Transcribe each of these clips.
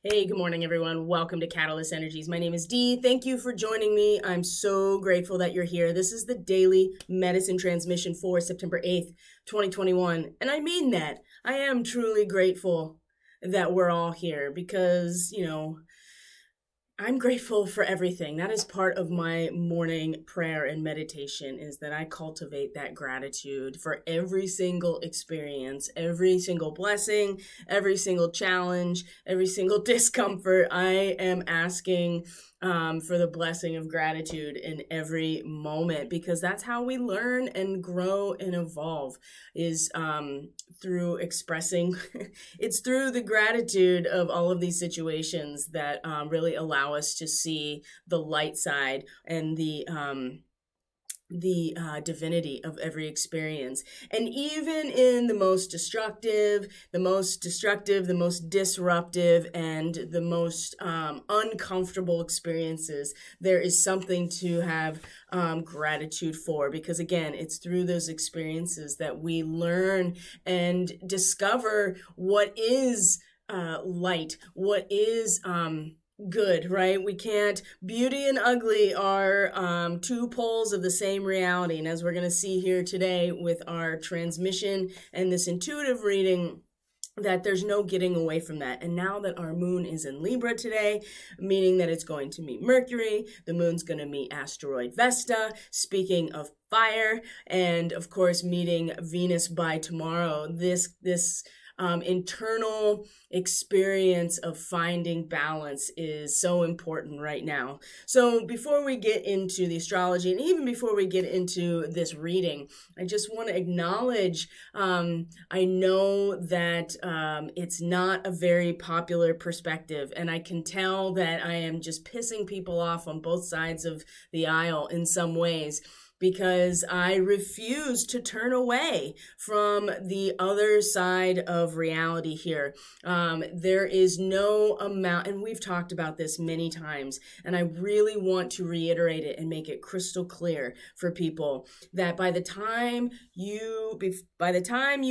Hey, good morning, everyone. Welcome to Catalyst Energies. My name is Dee. Thank you for joining me. I'm so grateful that you're here. This is the daily medicine transmission for September 8th, 2021. And I mean that. I am truly grateful that we're all here because, I'm grateful for everything. That is part of my morning prayer and meditation, is that I cultivate that gratitude for every single experience, every single blessing, every single challenge, every single discomfort. I am asking for the blessing of gratitude in every moment, because that's how we learn and grow and evolve, is through expressing. It's through the gratitude of all of these situations that really allow us to see the light side and the divinity of every experience. And even in the most destructive, the most disruptive, and the most uncomfortable experiences, there is something to have gratitude for, because again, it's through those experiences that we learn and discover what is light, what is good, right? We can't, beauty and ugly are two poles of the same reality. And as we're going to see here today with our transmission and this intuitive reading, that there's no getting away from that. And now that our moon is in Libra today, meaning that it's going to meet Mercury, the moon's going to meet asteroid Vesta, speaking of fire, and of course meeting Venus by tomorrow, this internal experience of finding balance is so important right now. So before we get into the astrology, and even before we get into this reading, I just want to acknowledge, I know that it's not a very popular perspective, and I can tell that I am just pissing people off on both sides of the aisle in some ways, because I refuse to turn away from the other side of reality here. There is no amount, and we've talked about this many times, and I really want to reiterate it and make it crystal clear for people, that by the time you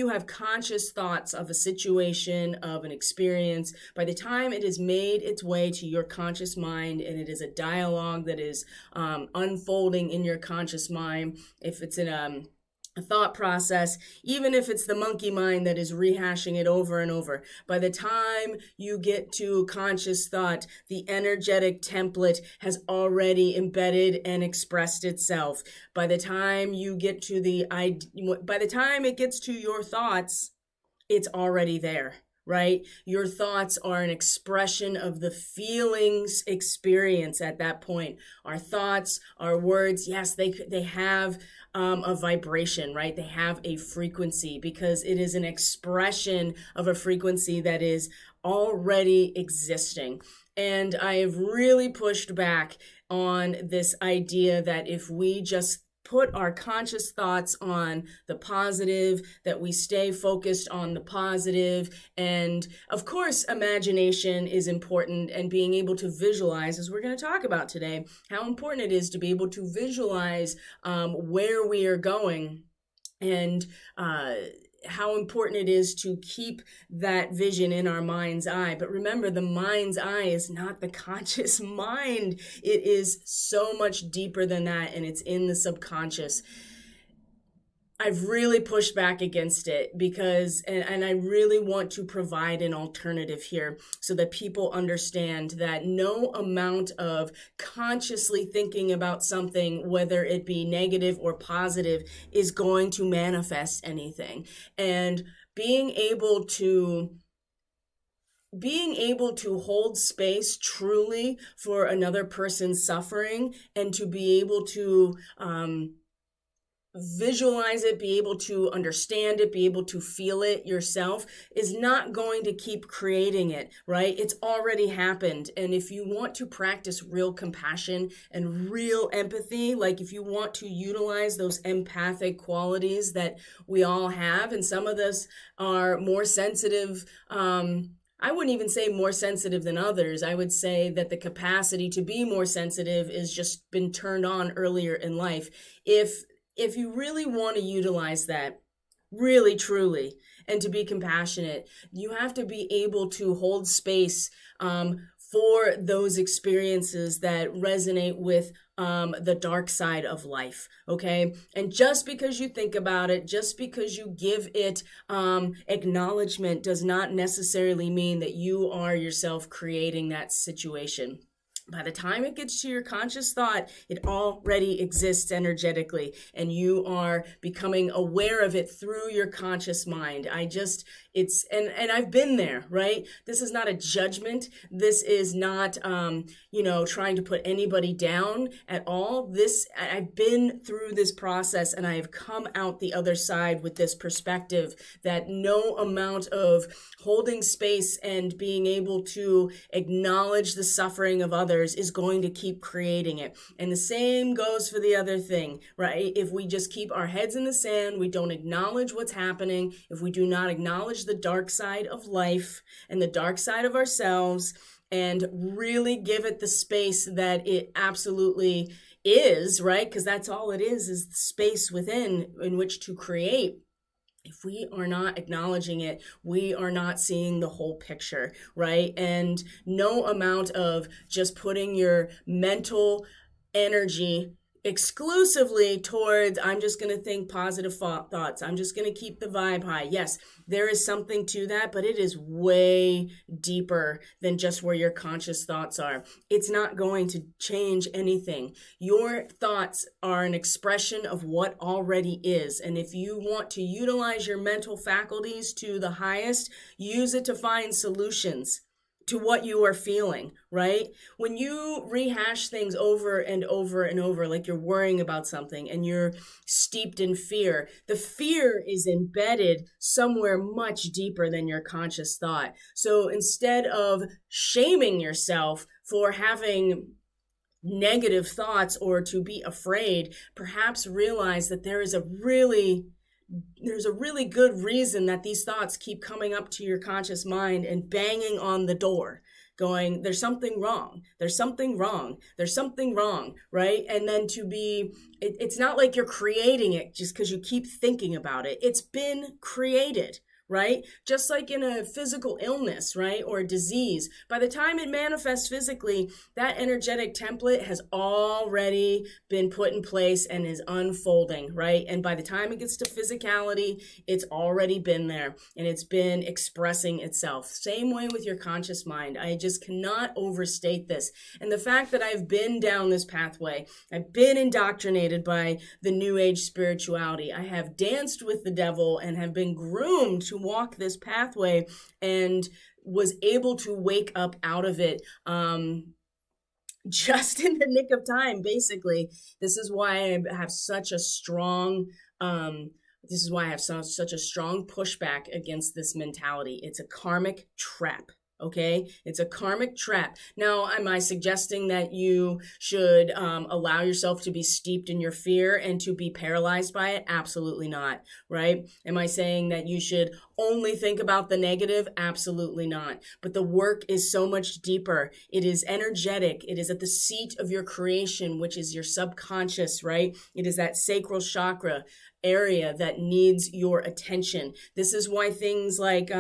have conscious thoughts of a situation, of an experience, by the time it has made its way to your conscious mind, and it is a dialogue that is unfolding in your conscious mind, if it's in a thought process, even if it's the monkey mind that is rehashing it over and over, by the time you get to conscious thought, the energetic template has already embedded and expressed itself. By the time you get to by the time it gets to your thoughts, it's already there. Right? Your thoughts are an expression of the feelings experience at that point. Our thoughts, our words, yes, they have a vibration, right? They have a frequency, because it is an expression of a frequency that is already existing. And I have really pushed back on this idea that if we just put our conscious thoughts on the positive, that we stay focused on the positive. And of course, imagination is important, and being able to visualize, as we're going to talk about today, how important it is to be able to visualize where we are going, and how important it is to keep that vision in our mind's eye. But remember, the mind's eye is not the conscious mind. It is so much deeper than that, and it's in the subconscious. I've really pushed back against it because, and I really want to provide an alternative here so that people understand that no amount of consciously thinking about something, whether it be negative or positive, is going to manifest anything. And being able to hold space truly for another person's suffering, and to be able to visualize it, be able to understand it, be able to feel it yourself, is not going to keep creating it, right? It's already happened. And if you want to practice real compassion and real empathy, like if you want to utilize those empathic qualities that we all have, and some of us are more sensitive, I wouldn't even say more sensitive than others. I would say that the capacity to be more sensitive is just been turned on earlier in life. If you really want to utilize that, really, truly, and to be compassionate. You have to be able to hold space for those experiences that resonate with the dark side of life, okay? And just because you think about it, just because you give it acknowledgement does not necessarily mean that you are yourself creating that situation. By the time it gets to your conscious thought, it already exists energetically, and you are becoming aware of it through your conscious mind. And I've been there, right? This is not a judgment. This is not, trying to put anybody down at all. I've been through this process, and I have come out the other side with this perspective that no amount of holding space and being able to acknowledge the suffering of others is going to keep creating it. And the same goes for the other thing, right? If we just keep our heads in the sand, we don't acknowledge what's happening, if we do not acknowledge the dark side of life and the dark side of ourselves, and really give it the space that it absolutely is, right? Because that's all it is the space within in which to create. If we are not acknowledging it, we are not seeing the whole picture, right? And no amount of just putting your mental energy exclusively towards, I'm just going to think positive thoughts. I'm just going to keep the vibe high. Yes, there is something to that, but it is way deeper than just where your conscious thoughts are. It's not going to change anything. Your thoughts are an expression of what already is. And if you want to utilize your mental faculties to the highest, use it to find solutions to what you are feeling, right? When you rehash things over and over and over, like you're worrying about something and you're steeped in fear, the fear is embedded somewhere much deeper than your conscious thought. So instead of shaming yourself for having negative thoughts or to be afraid, perhaps realize that there's a really good reason that these thoughts keep coming up to your conscious mind and banging on the door, going, there's something wrong, there's something wrong, there's something wrong, right? And then it's not like you're creating it just because you keep thinking about it. It's been created, right? Just like in a physical illness, right? Or a disease, by the time it manifests physically, that energetic template has already been put in place and is unfolding, right? And by the time it gets to physicality, it's already been there and it's been expressing itself. Same way with your conscious mind. I just cannot overstate this. And the fact that I've been down this pathway, I've been indoctrinated by the New Age spirituality. I have danced with the devil and have been groomed to walk this pathway and was able to wake up out of it just in the nick of time, basically. This is why I have such a strong such a strong pushback against this mentality. It's a karmic trap. Okay, it's a karmic trap. Now, am I suggesting that you should allow yourself to be steeped in your fear and to be paralyzed by it? Absolutely not, right? Am I saying that you should only think about the negative? Absolutely not. But the work is so much deeper. It is energetic. It is at the seat of your creation, which is your subconscious, right? It is that sacral chakra area that needs your attention. This is why things like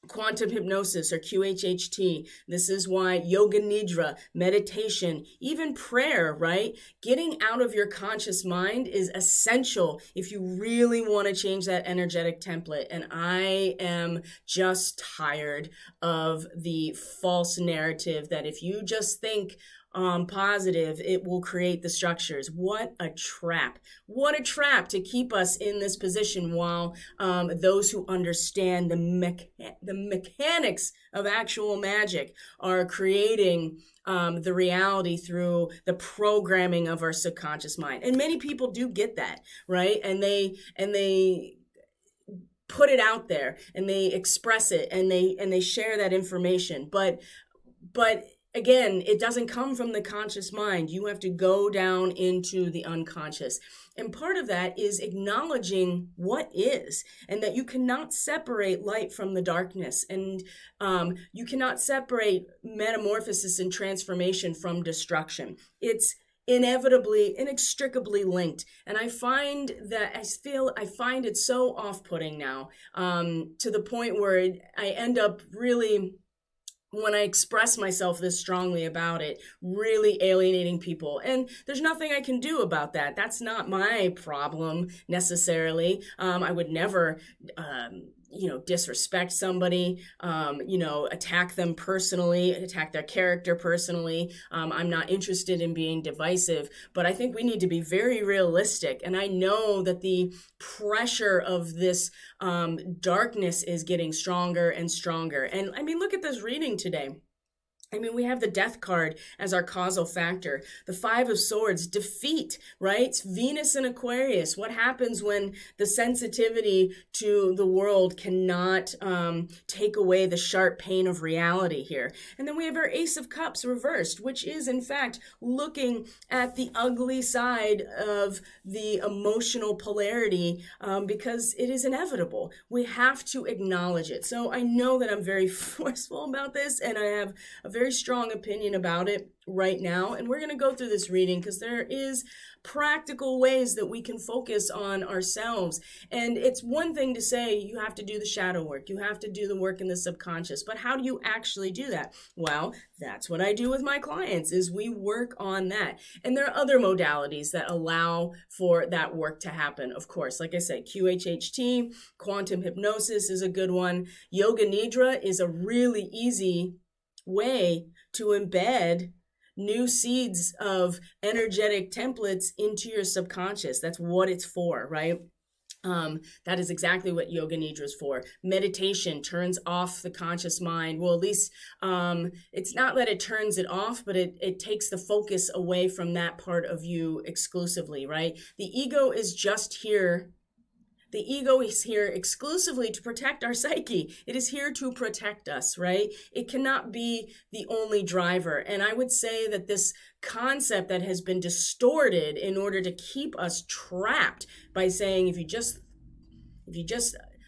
quantum hypnosis or QHHT. This is why yoga nidra, meditation, even prayer, right? Getting out of your conscious mind is essential if you really want to change that energetic template. And I am just tired of the false narrative that if you just think positive, it will create the structures. What a trap. What a trap to keep us in this position while those who understand the mechanics of actual magic are creating the reality through the programming of our subconscious mind. And many people do get that, right? And they put it out there and they express it and they share that information. But again, it doesn't come from the conscious mind. You have to go down into the unconscious. And part of that is acknowledging what is, and that you cannot separate light from the darkness. And you cannot separate metamorphosis and transformation from destruction. It's inevitably, inextricably linked. And I find it so off-putting now, to the point where I end up really, when I express myself this strongly about it, really alienating people. And there's nothing I can do about that. That's not my problem necessarily. I would never, disrespect somebody, attack them personally, attack their character personally. I'm not interested in being divisive, but I think we need to be very realistic. And I know that the pressure of this darkness is getting stronger and stronger. And I mean, look at this reading today. I mean, we have the death card as our causal factor. The Five of Swords, defeat, right? It's Venus in Aquarius. What happens when the sensitivity to the world cannot take away the sharp pain of reality here? And then we have our Ace of Cups reversed, which is, in fact, looking at the ugly side of the emotional polarity, because it is inevitable. We have to acknowledge it. So I know that I'm very forceful about this, and I have a very strong opinion about it right now. And we're going to go through this reading because there is practical ways that we can focus on ourselves. And it's one thing to say you have to do the shadow work, you have to do the work in the subconscious, but how do you actually do that? Well, that's what I do with my clients, is we work on that. And there are other modalities that allow for that work to happen. Of course, like I said, QHHT, quantum hypnosis is a good one. Yoga Nidra is a really easy way to embed new seeds of energetic templates into your subconscious. That's what it's for, right? That is exactly what Yoga Nidra is for. Meditation turns off the conscious mind. Well, at least it's not that it turns it off, but it takes the focus away from that part of you exclusively, right? The ego is just here. The ego is here exclusively to protect our psyche. It is here to protect us, right? It cannot be the only driver. And I would say that this concept that has been distorted in order to keep us trapped by saying, if you just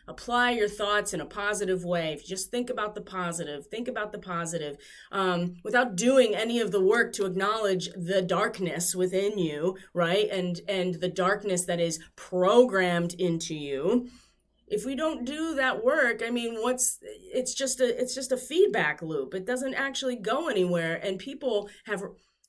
apply your thoughts in a positive way, if you just think about the positive, without doing any of the work to acknowledge the darkness within you, right? And the darkness that is programmed into you. If we don't do that work, I mean, it's just a feedback loop. It doesn't actually go anywhere. And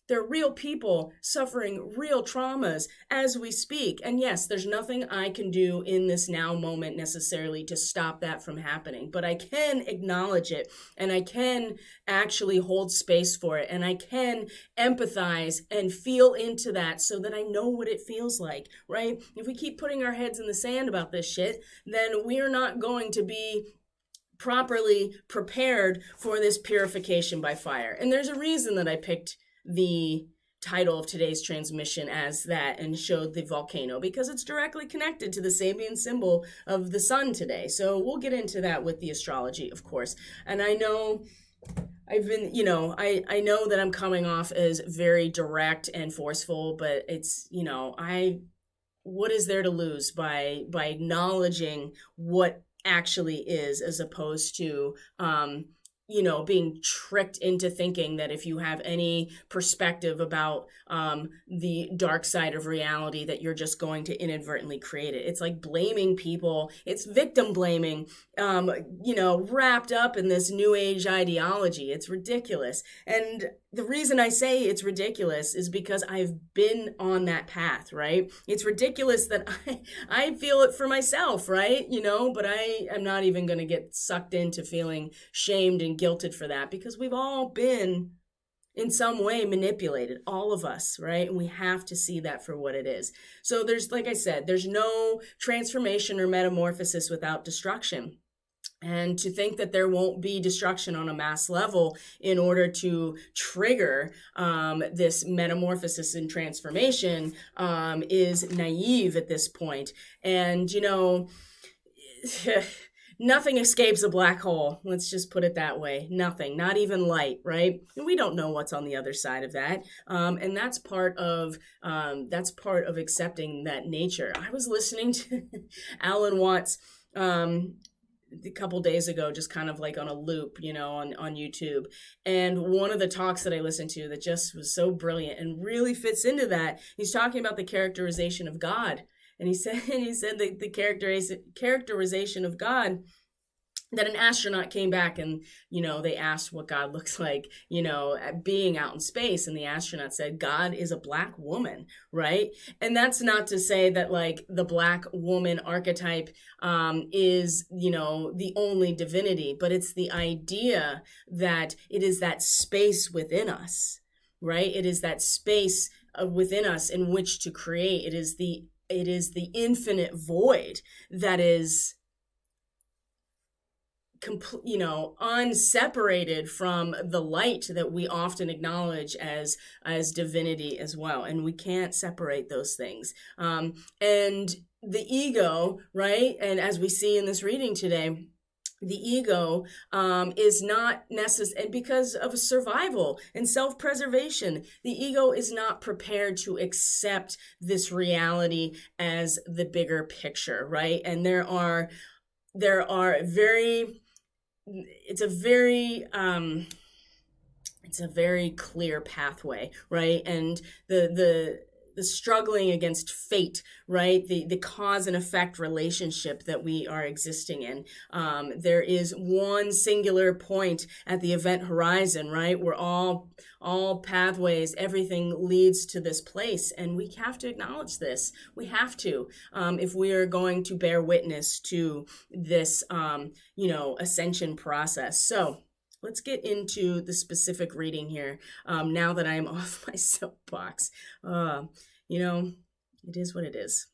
they're real people suffering real traumas as we speak. And yes, there's nothing I can do in this now moment necessarily to stop that from happening, but I can acknowledge it, and I can actually hold space for it, and I can empathize and feel into that so that I know what it feels like, right? If we keep putting our heads in the sand about this shit, then we are not going to be properly prepared for this purification by fire. And there's a reason that I picked the title of today's transmission as that and showed the volcano, because it's directly connected to the Sabian symbol of the sun today. So we'll get into that with the astrology, of course. And I know I've been, I know that I'm coming off as very direct and forceful, but it's, what is there to lose by acknowledging what actually is, as opposed to, being tricked into thinking that if you have any perspective about the dark side of reality, that you're just going to inadvertently create it. It's like blaming people. It's victim blaming, wrapped up in this new age ideology. It's ridiculous. And the reason I say it's ridiculous is because I've been on that path, right? It's ridiculous that I feel it for myself, right? But I am not even going to get sucked into feeling shamed and guilted for that, because we've all been in some way manipulated, all of us, right? And we have to see that for what it is. So like I said, there's no transformation or metamorphosis without destruction. And to think that there won't be destruction on a mass level in order to trigger this metamorphosis and transformation is naive at this point. And, nothing escapes a black hole. Let's just put it that way. Nothing, not even light, right? And we don't know what's on the other side of that. And that's part of accepting that nature. I was listening to Alan Watts' a couple days ago, just kind of like on a loop, on YouTube. And one of the talks that I listened to that just was so brilliant and really fits into that, he's talking about the characterization of God. And he said that the characterization of God, that an astronaut came back and, they asked what God looks like, being out in space. And the astronaut said, God is a black woman, right? And that's not to say that like the black woman archetype is, the only divinity, but it's the idea that it is that space within us, right? It is that space within us in which to create. It is the infinite void that is unseparated from the light that we often acknowledge as divinity as well. And we can't separate those things. And the ego, right? And as we see in this reading today, the ego is not necessary, and because of survival and self-preservation, the ego is not prepared to accept this reality as the bigger picture, right? And it's a very clear pathway, right? And the struggling against fate, right? The cause and effect relationship that we are existing in. There is one singular point at the event horizon, right? We're all pathways, everything leads to this place. And we have to acknowledge this. We have to, if we are going to bear witness to this, ascension process. So let's get into the specific reading here. Now that I'm off my soapbox, it is what it is.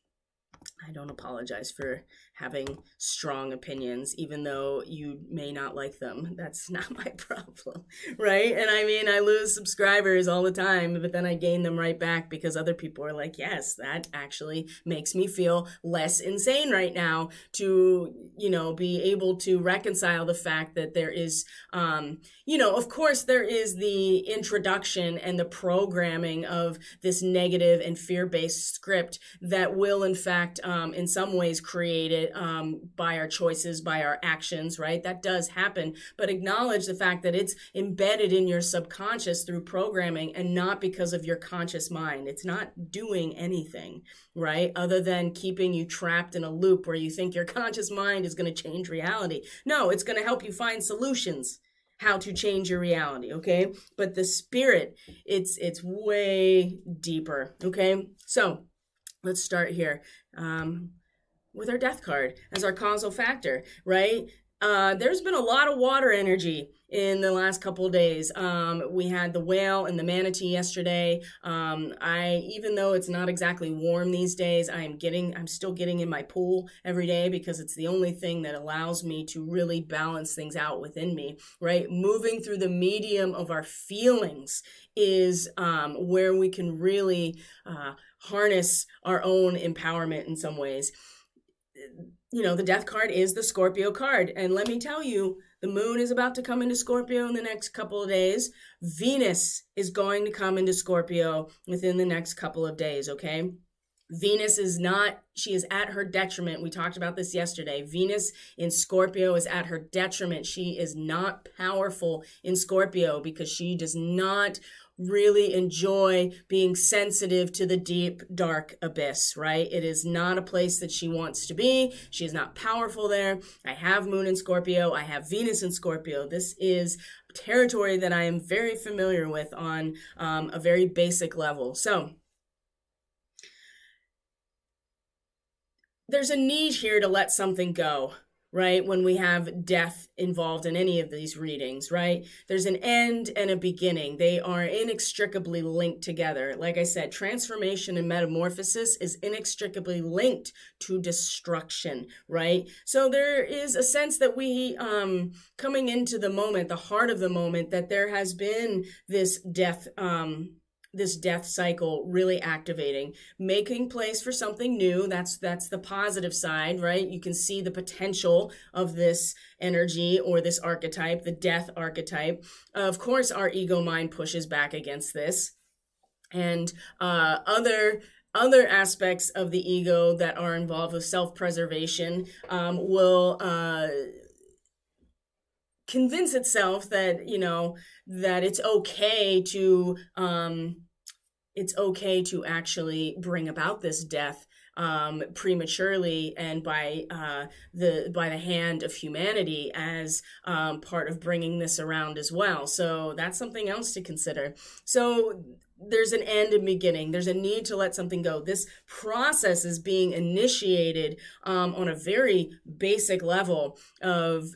I don't apologize for having strong opinions, even though you may not like them. That's not my problem, right? And I mean, I lose subscribers all the time, but then I gain them right back because other people are like, yes, that actually makes me feel less insane right now to, be able to reconcile the fact that there is, of course, there is the introduction and the programming of this negative and fear-based script that will, in fact, in some ways create it by our choices, by our actions, right? That does happen, but acknowledge the fact that it's embedded in your subconscious through programming and not because of your conscious mind. It's not doing anything, right? Other than keeping you trapped in a loop where you think your conscious mind is going to change reality. No, it's going to help you find solutions how to change your reality, okay? But the spirit, it's way deeper, okay? So let's start here with our death card as our causal factor, right? There's been a lot of water energy in the last couple of days. We had the whale and the manatee yesterday. Even though it's not exactly warm these days, I'm still getting in my pool every day because it's the only thing that allows me to really balance things out within me, right? Moving through the medium of our feelings is where we can really harness our own empowerment in some ways. The death card is the Scorpio card. And let me tell you, the moon is about to come into Scorpio in the next couple of days. Venus is going to come into Scorpio within the next couple of days, okay? Venus she is at her detriment. We talked about this yesterday. Venus in Scorpio is at her detriment. She is not powerful in Scorpio because she does not really enjoy being sensitive to the deep, dark abyss, right? It is not a place that she wants to be. She is not powerful there. I have Moon in Scorpio. I have Venus in Scorpio. This is territory that I am very familiar with on a very basic level. So there's a need here to let something go, right? When we have death involved in any of these readings, right? There's an end and a beginning. They are inextricably linked together. Like I said, transformation and metamorphosis is inextricably linked to destruction, right? So there is a sense that we, coming into the moment, the heart of the moment, that there has been this death cycle really activating, making place for something new. That's the positive side, right? You can see the potential of this energy or this archetype, the death archetype. Of course, our ego mind pushes back against this. And other aspects of the ego that are involved with self-preservation will convince itself that, that it's okay to actually bring about this death prematurely and by the hand of humanity as part of bringing this around as well. So that's something else to consider. So there's an end and beginning. There's a need to let something go. This process is being initiated on a very basic level of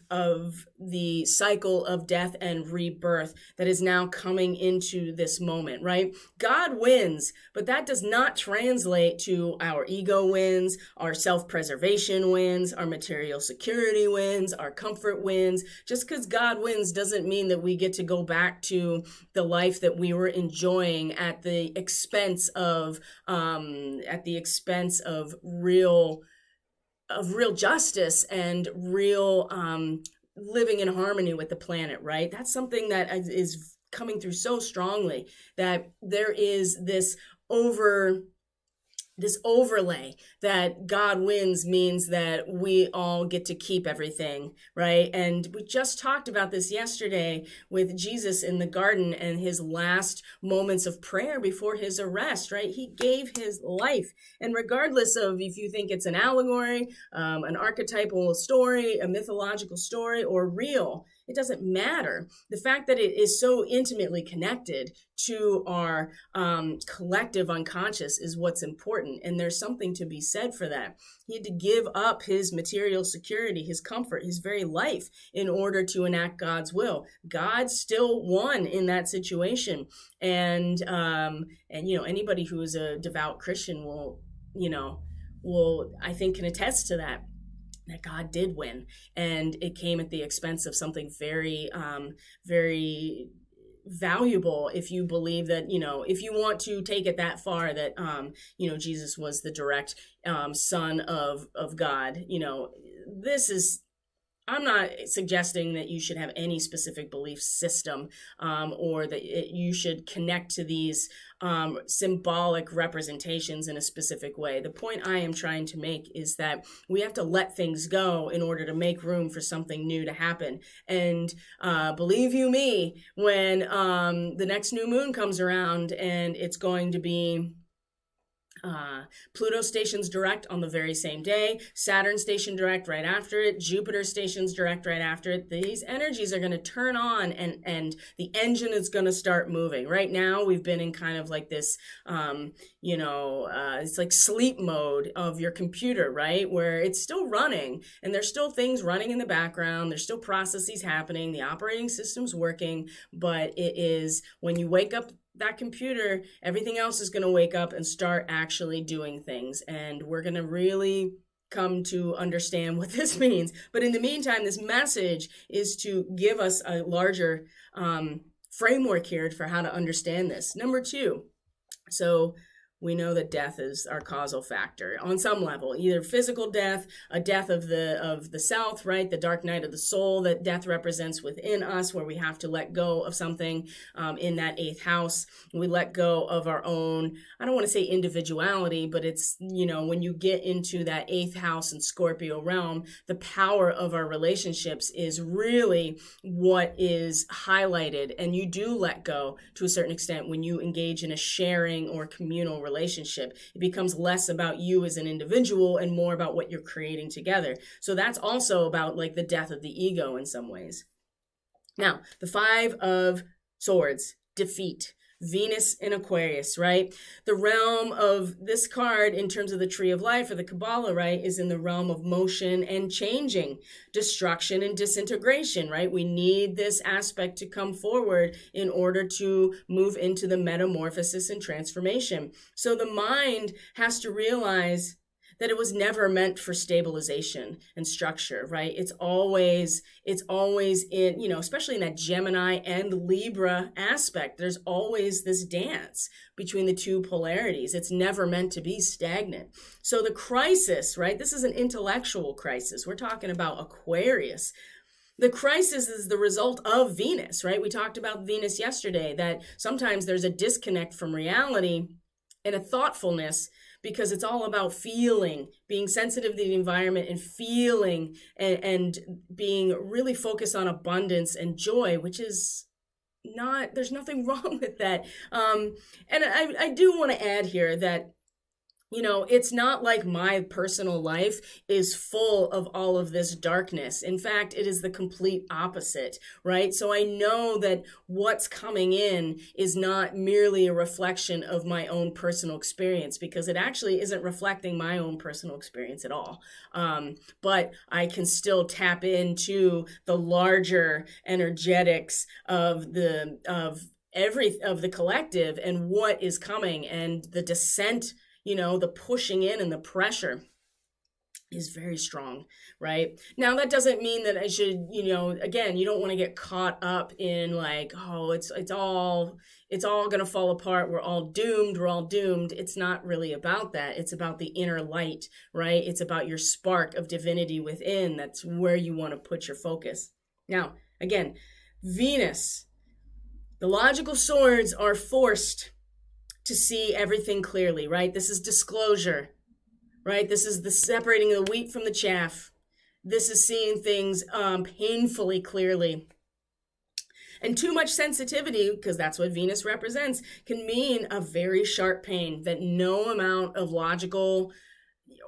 the cycle of death and rebirth that is now coming into this moment, right? God wins, but that does not translate to our ego wins, our self-preservation wins, our material security wins, our comfort wins. Just because God wins doesn't mean that we get to go back to the life that we were enjoying at the expense of real justice and real living in harmony with the planet, right? That's something that is coming through so strongly, that there is this overlay that God wins means that we all get to keep everything, right? And we just talked about this yesterday with Jesus in the garden and his last moments of prayer before his arrest, right? He gave his life. And regardless of if you think it's an allegory, an archetypal story, a mythological story, or real, it doesn't matter. The fact that it is so intimately connected to our collective unconscious is what's important. And there's something to be said for that. He had to give up his material security, his comfort, his very life in order to enact God's will. God still won in that situation. And anybody who is a devout Christian will I think can attest to that God did win, and it came at the expense of something very, very valuable. If you believe that, if you want to take it that far, that, Jesus was the direct son of God, I'm not suggesting that you should have any specific belief system or that you should connect to these symbolic representations in a specific way. The point I am trying to make is that we have to let things go in order to make room for something new to happen. And believe you me, when the next new moon comes around, and it's going to be Pluto stations direct on the very same day, Saturn station direct right after it, Jupiter stations direct right after it. These energies are going to turn on, and the engine is going to start moving. Right now, we've been in kind of like this, it's like sleep mode of your computer, right? Where it's still running, and there's still things running in the background. There's still processes happening. The operating system's working, but it is when you wake up that computer, everything else is going to wake up and start actually doing things. And we're going to really come to understand what this means. But in the meantime, this message is to give us a larger framework here for how to understand this. Number 2, so we know that death is our causal factor on some level, either physical death, a death of the self, right? The dark night of the soul that death represents within us, where we have to let go of something in that 8th house. We let go of our own, I don't want to say individuality, but it's, when you get into that 8th house and Scorpio realm, the power of our relationships is really what is highlighted. And you do let go to a certain extent when you engage in a sharing or communal relationship. It becomes less about you as an individual and more about what you're creating together. So that's also about like the death of the ego in some ways. Now, the 5 of Swords, defeat. Venus in Aquarius, right? The realm of this card in terms of the tree of life or the Kabbalah, right, is in the realm of motion and changing, destruction and disintegration, right? We need this aspect to come forward in order to move into the metamorphosis and transformation. So the mind has to realize that it was never meant for stabilization and structure, right? It's always in, especially in that Gemini and Libra aspect, there's always this dance between the two polarities. It's never meant to be stagnant. So the crisis, right? This is an intellectual crisis. We're talking about Aquarius. The crisis is the result of Venus, right? We talked about Venus yesterday, that sometimes there's a disconnect from reality and a thoughtfulness because it's all about feeling, being sensitive to the environment and feeling, and being really focused on abundance and joy, which is not, there's nothing wrong with that. And I do want to add here that, you know, it's not like my personal life is full of all of this darkness. In fact, it is the complete opposite, right? So I know that what's coming in is not merely a reflection of my own personal experience, because it actually isn't reflecting my own personal experience at all. But I can still tap into the larger energetics of the collective and what is coming, and the descent, you know, the pushing in and the pressure is very strong, right? Now, that doesn't mean that I should, you know, again, you don't want to get caught up in like, oh, it's all going to fall apart. We're all doomed. It's not really about that. It's about the inner light, right? It's about your spark of divinity within. That's where you want to put your focus. Now, again, Venus, the logical swords are forced to see everything clearly, right? This is disclosure, right? This is the separating the wheat from the chaff. This is seeing things painfully clearly. And too much sensitivity, because that's what Venus represents, can mean a very sharp pain that no amount of logical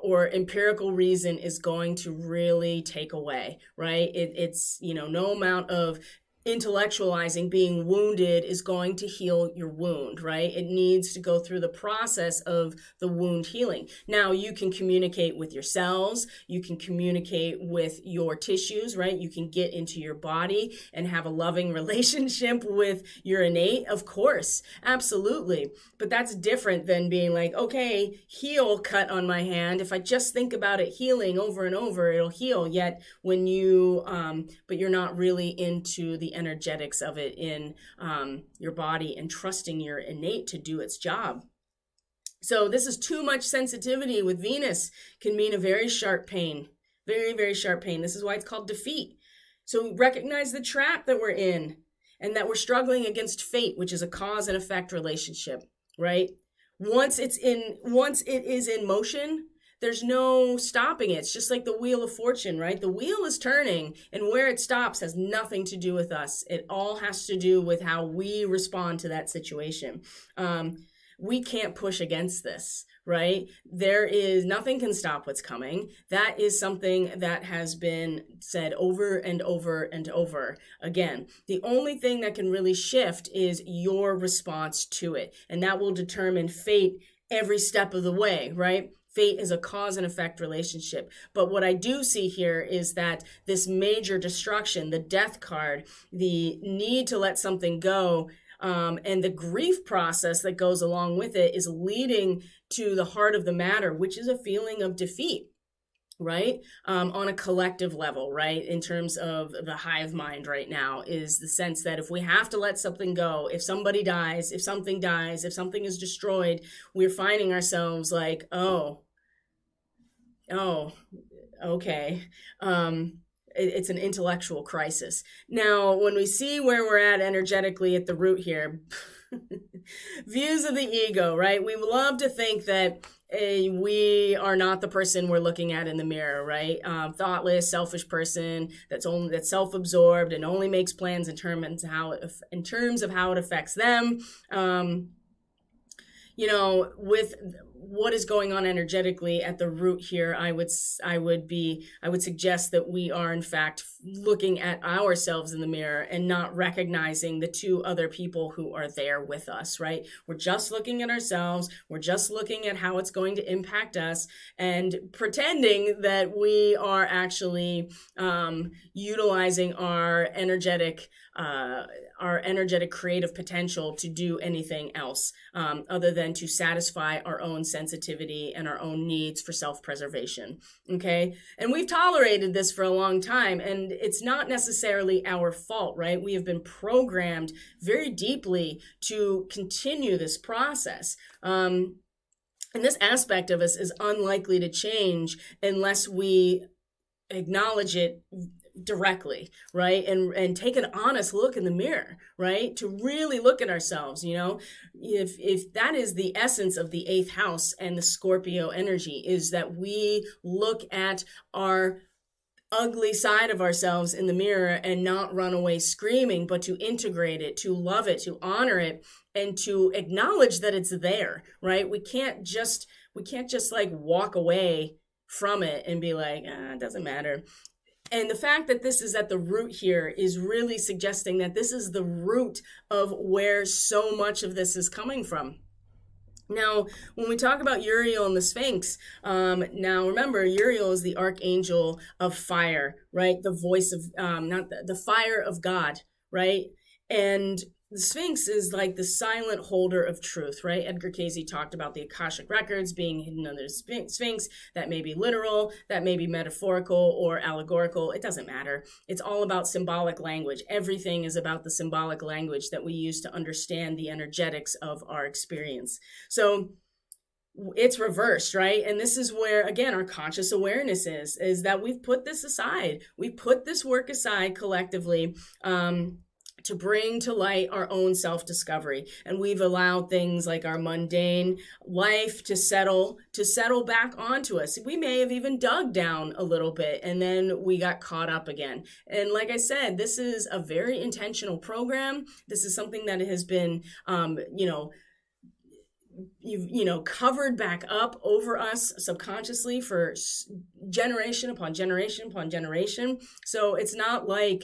or empirical reason is going to really take away, right? It's, you know, no amount of intellectualizing being wounded is going to heal your wound, right? It needs to go through the process of the wound healing. Now, you can communicate with your cells, you can communicate with your tissues, right? You can get into your body and have a loving relationship with your innate, of course, absolutely. But that's different than being like, okay, heel cut on my hand. If I just think about it healing over and over, it'll heal. Yet when you, but you're not really into the energetics of it in your body and trusting your innate to do its job. So this is too much sensitivity with Venus can mean a very sharp pain, very, very sharp pain. This is why it's called defeat. So recognize the trap that we're in and that we're struggling against fate, which is a cause and effect relationship, right? Once it is in motion, there's no stopping it. It's just like the wheel of fortune, right? The wheel is turning, and where it stops has nothing to do with us. It all has to do with how we respond to that situation. We can't push against this, right? Nothing can stop what's coming. That is something that has been said over and over and over again. The only thing that can really shift is your response to it, and that will determine fate every step of the way, right? Fate is a cause and effect relationship. But what I do see here is that this major destruction, the death card, the need to let something go, and the grief process that goes along with it is leading to the heart of the matter, which is a feeling of defeat, right? On a collective level, right? In terms of the hive mind right now is the sense that if we have to let something go, if somebody dies, if something is destroyed, we're finding ourselves like, oh, okay. It's an intellectual crisis. Now, when we see where we're at energetically at the root here, views of the ego, right? We love to think that we are not the person we're looking at in the mirror, right? Thoughtless, selfish person that's self-absorbed and only makes plans in terms of how it affects them. You know, with what is going on energetically at the root here, I would suggest that we are in fact looking at ourselves in the mirror and not recognizing the two other people who are there with us, right? We're just looking at ourselves. We're just looking at how it's going to impact us and pretending that we are actually utilizing our energetic creative potential to do anything else other than to satisfy our own sensitivity and our own needs for self-preservation, okay? And we've tolerated this for a long time, and it's not necessarily our fault, right? We have been programmed very deeply to continue this process. And this aspect of us is unlikely to change unless we acknowledge it directly, right? And take an honest look in the mirror, right? To really look at ourselves, if that is the essence of the 8th house and the Scorpio energy, is that we look at our ugly side of ourselves in the mirror and not run away screaming, but to integrate it, to love it, to honor it, and to acknowledge that it's there, right? We can't just like walk away from it and be like, it doesn't matter. And the fact that this is at the root here is really suggesting that this is the root of where so much of this is coming from. Now, when we talk about Uriel and the Sphinx, now remember, Uriel is the archangel of fire, right? The voice of, not the fire of God, right? And the Sphinx is like the silent holder of truth, right? Edgar Cayce talked about the Akashic records being hidden under the Sphinx. That may be literal, that may be metaphorical or allegorical. It doesn't matter. It's all about symbolic language. Everything is about the symbolic language that we use to understand the energetics of our experience. So it's reversed, right? And this is where, again, our conscious awareness is that we've put this aside. We've put this work aside collectively, to bring to light our own self-discovery. And we've allowed things like our mundane life to settle back onto us. We may have even dug down a little bit and then we got caught up again. And like I said, this is a very intentional program. This is something that has been, covered back up over us subconsciously for generation upon generation upon generation. So it's not like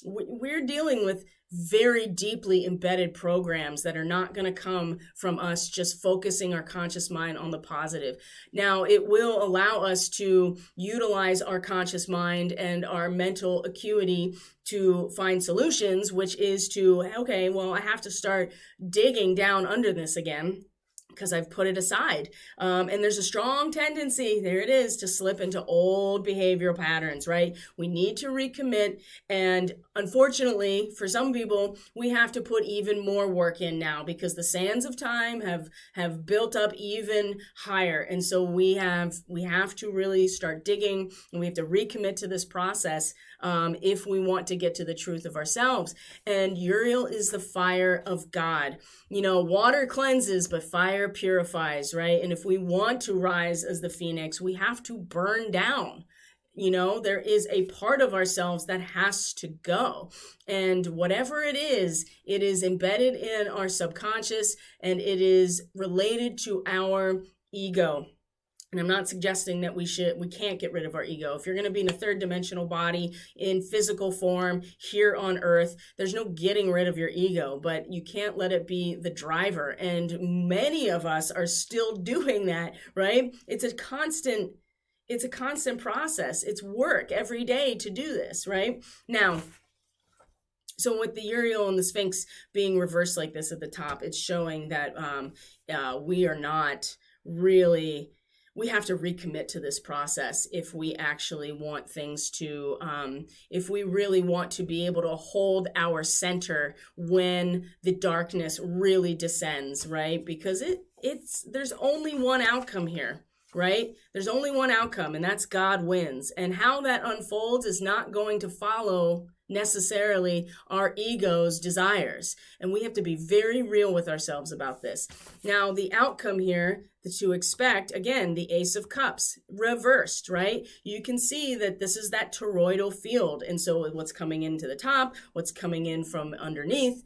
we're dealing with very deeply embedded programs that are not going to come from us just focusing our conscious mind on the positive. Now, it will allow us to utilize our conscious mind and our mental acuity to find solutions, which is to, okay, well, I have to start digging down under this again, because I've put it aside. And there's a strong tendency, there it is, to slip into old behavioral patterns, right? We need to recommit. And unfortunately, for some people, we have to put even more work in now because the sands of time have built up even higher. And so we have to really start digging, and we have to recommit to this process if we want to get to the truth of ourselves. And Uriel is the fire of God. Water cleanses, but fire purifies, right? And if we want to rise as the phoenix, we have to burn down. There is a part of ourselves that has to go. And whatever it is embedded in our subconscious, and it is related to our ego. And I'm not suggesting that we can't get rid of our ego. If you're going to be in a third dimensional body in physical form here on earth, there's no getting rid of your ego, but you can't let it be the driver. And many of us are still doing that, right? It's a constant process. It's work every day to do this, right? Now, so with the Uriel and the Sphinx being reversed like this at the top, it's showing that we are not really... We have to recommit to this process if we actually want things to, if we really want to be able to hold our center when the darkness really descends, right? Because there's only one outcome here, right? There's only one outcome, and that's God wins. And how that unfolds is not going to follow necessarily our ego's desires. And we have to be very real with ourselves about this. Now, the outcome here to expect, again, the Ace of Cups reversed, right? You can see that this is that toroidal field. And so what's coming into the top, what's coming in from underneath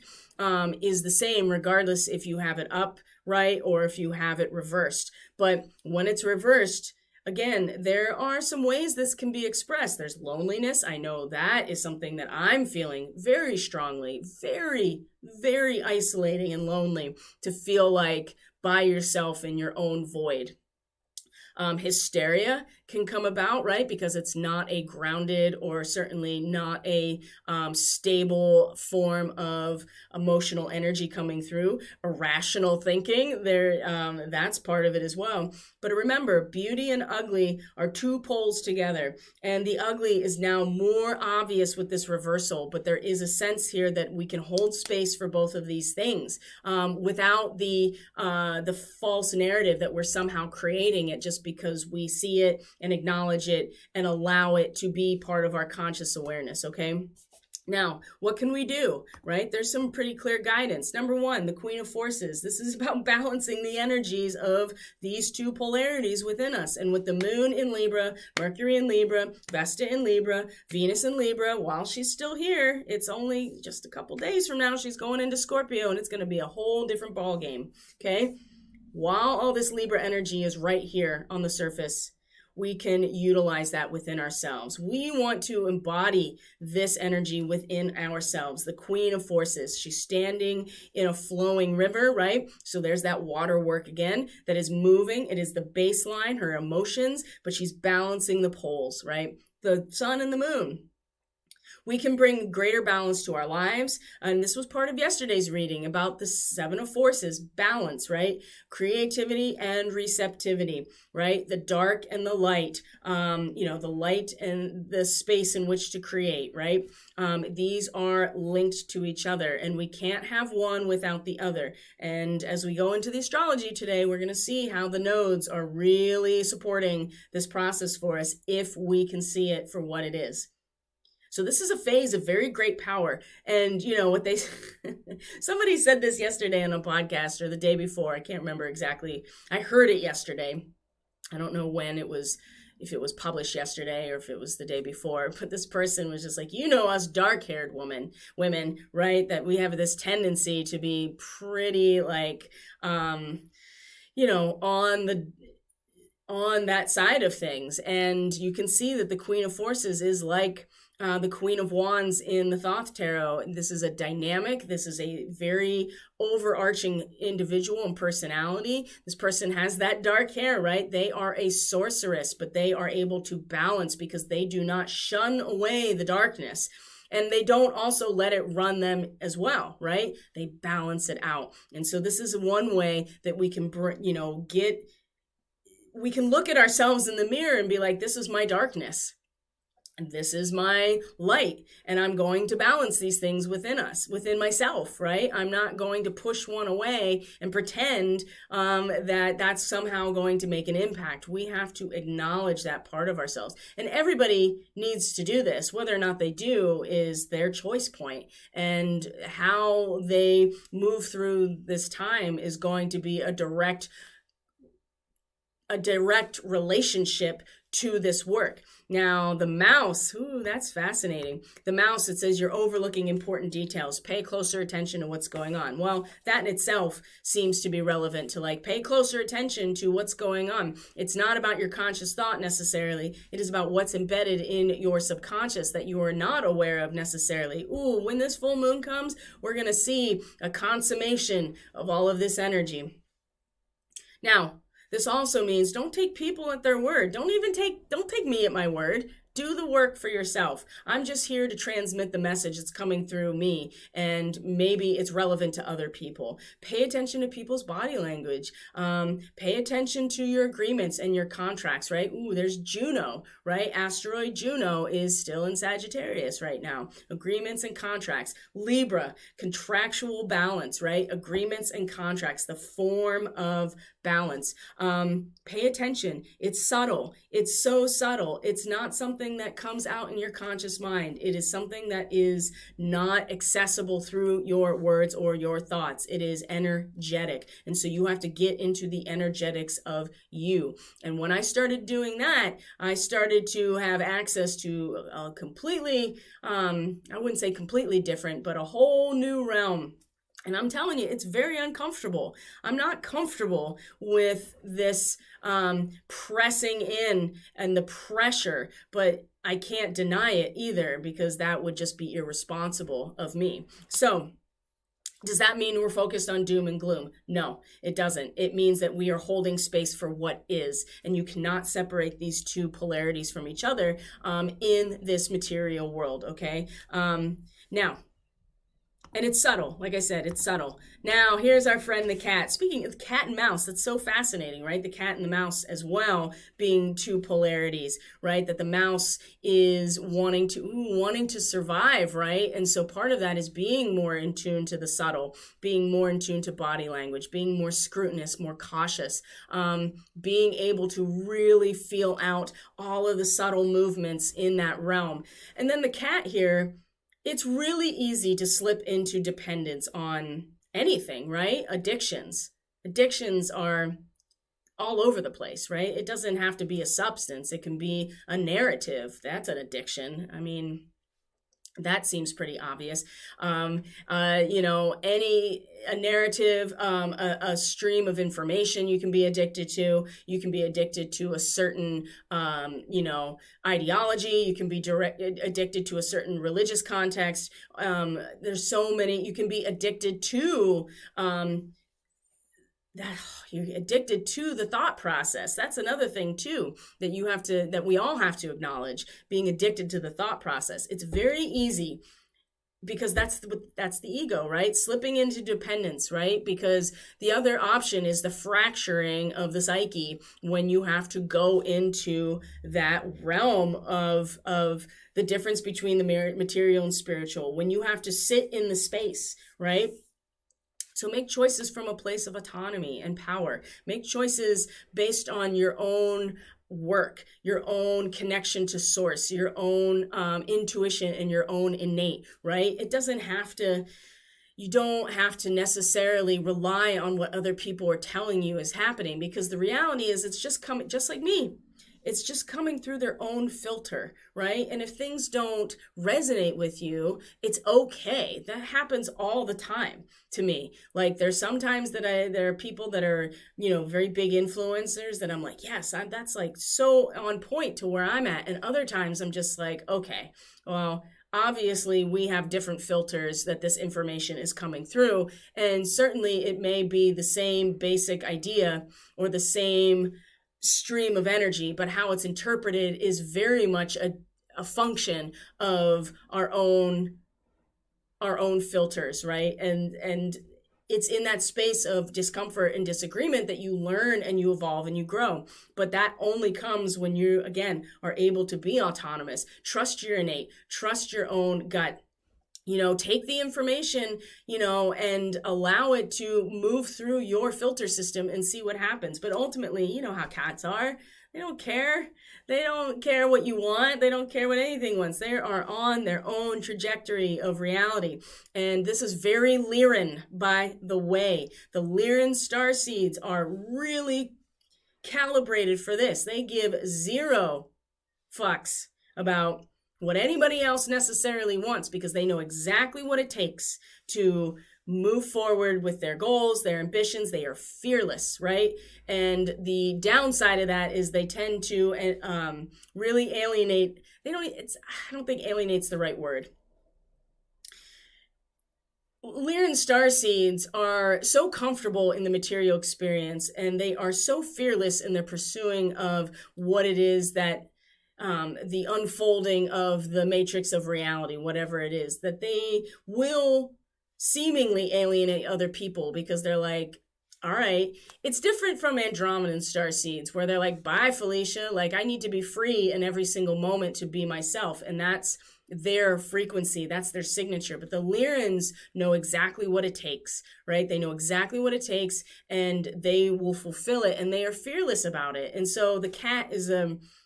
is the same, regardless if you have it up, right, or if you have it reversed. But when it's reversed, again, there are some ways this can be expressed. There's loneliness. I know that is something that I'm feeling very strongly, very, very isolating and lonely to feel like by yourself in your own void. Hysteria can come about, right? Because it's not a grounded or certainly not a stable form of emotional energy coming through. Irrational thinking, that's part of it as well. But remember, beauty and ugly are two poles together, and the ugly is now more obvious with this reversal, but there is a sense here that we can hold space for both of these things without the false narrative that we're somehow creating it just because we see it and acknowledge it and allow it to be part of our conscious awareness, okay? Now, what can we do, right? There's some pretty clear guidance. Number one, the Queen of Forces. This is about balancing the energies of these two polarities within us. And with the moon in Libra, Mercury in Libra, Vesta in Libra, Venus in Libra, while she's still here, it's only just a couple days from now, she's going into Scorpio, and it's going to be a whole different ball game, okay? While all this Libra energy is right here on the surface, we can utilize that within ourselves. We want to embody this energy within ourselves. The Queen of Forces, she's standing in a flowing river, right? So there's that water work again that is moving. It is the baseline, her emotions, but she's balancing the poles, right? The sun and the moon. We can bring greater balance to our lives. And this was part of yesterday's reading about the Seven of Forces, balance, right? Creativity and receptivity, right? The dark and the light, the light and the space in which to create, right? These are linked to each other, and we can't have one without the other. And as we go into the astrology today, we're going to see how the nodes are really supporting this process for us if we can see it for what it is. So this is a phase of very great power. And you know what somebody said this yesterday on a podcast or the day before. I can't remember exactly. I heard it yesterday. I don't know when it was, if it was published yesterday or if it was the day before, but this person was just like, us dark-haired women, right? That we have this tendency to be pretty like, on that side of things. And you can see that the Queen of Forces is like, the Queen of Wands in the Thoth Tarot. This is a dynamic. This is a very overarching individual and personality. This person has that dark hair, right? They are a sorceress, but they are able to balance because they do not shun away the darkness. And they don't also let it run them as well, right? They balance it out. And so this is one way that we can, we can look at ourselves in the mirror and be like, this is my darkness. And this is my light, and I'm going to balance these things within myself, right? I'm not going to push one away and pretend that that's somehow going to make an impact. We have to acknowledge that part of ourselves. And everybody needs to do this. Whether or not they do is their choice point. And how they move through this time is going to be a direct relationship to this work. Now, the mouse, that's fascinating. The mouse, it says you're overlooking important details. Pay closer attention to what's going on. Well, that in itself seems to be relevant to pay closer attention to what's going on. It's not about your conscious thought necessarily. It is about what's embedded in your subconscious that you are not aware of necessarily. When this full moon comes, we're going to see a consummation of all of this energy. Now, this also means don't take people at their word. Don't take me at my word. Do the work for yourself. I'm just here to transmit the message that's coming through me, and maybe it's relevant to other people. Pay attention to people's body language. Pay attention to your agreements and your contracts, right? There's Juno, right? Asteroid Juno is still in Sagittarius right now. Agreements and contracts. Libra, contractual balance, right? Agreements and contracts, the form of balance. Pay attention. It's subtle. It's so subtle. It's not something that comes out in your conscious mind. It is something that is not accessible through your words or your thoughts. It is energetic. And so you have to get into the energetics of you. And when I started doing that, I started to have access to a completely, I wouldn't say completely different, but a whole new realm. And I'm telling you, it's very uncomfortable. I'm not comfortable with this pressing in and the pressure, but I can't deny it either because that would just be irresponsible of me. So does that mean we're focused on doom and gloom? No, it doesn't. It means that we are holding space for what is, and you cannot separate these two polarities from each other in this material world, okay? Now, And it's subtle. Like I said, it's subtle. Now, here's our friend the cat. Speaking of cat and mouse, that's so fascinating, right? The cat and the mouse as well being two polarities, right? That the mouse is wanting to survive, right? And so part of that is being more in tune to the subtle, being more in tune to body language, being more scrutinous, more cautious, being able to really feel out all of the subtle movements in that realm. And then the cat here, it's really easy to slip into dependence on anything, right? Addictions. Addictions are all over the place, right? It doesn't have to be a substance. It can be a narrative. That's an addiction. I mean, that seems pretty obvious. A narrative, a stream of information you can be addicted to. You can be addicted to a certain, ideology. You can be addicted to a certain religious context. There's so many. You can be addicted to that you're addicted to the thought process. That's another thing too that we all have to acknowledge, being addicted to the thought process. It's very easy because that's the ego, right? Slipping into dependence, right? Because the other option is the fracturing of the psyche when you have to go into that realm of the difference between the material and spiritual, when you have to sit in the space, right? So make choices from a place of autonomy and power. Make choices based on your own work, your own connection to source, your own intuition, and your own innate, right? You don't have to necessarily rely on what other people are telling you is happening, because the reality is it's just coming, just like me. It's just coming through their own filter, right? And if things don't resonate with you, it's okay. That happens all the time to me. Like there's sometimes there are people that are, very big influencers that I'm like, yes, that's like so on point to where I'm at. And other times I'm just like, okay, well, obviously we have different filters that this information is coming through. And certainly it may be the same basic idea or the same stream of energy, but how it's interpreted is very much a function of our own filters, right? And it's in that space of discomfort and disagreement that you learn and you evolve and you grow. But that only comes when you, again, are able to be autonomous. Trust your innate, trust your own gut. Take the information, and allow it to move through your filter system and see what happens. But ultimately, you know how cats are. They don't care. They don't care what you want. They don't care what anything wants. They are on their own trajectory of reality. And this is very Lyran, by the way. The Lyran star seeds are really calibrated for this. They give zero fucks about what anybody else necessarily wants, because they know exactly what it takes to move forward with their goals, their ambitions. They are fearless, right? And the downside of that is they tend to really alienate. I don't think alienate's the right word. Lyran starseeds are so comfortable in the material experience, and they are so fearless in their pursuing of what it is that the unfolding of the matrix of reality, whatever it is, that they will seemingly alienate other people because they're like, all right, it's different from Andromedan starseeds where they're like, bye, Felicia, like I need to be free in every single moment to be myself. And that's their frequency, that's their signature. But the Lyrans know exactly what it takes, right? They know exactly what it takes and they will fulfill it, and they are fearless about it. And so the cat is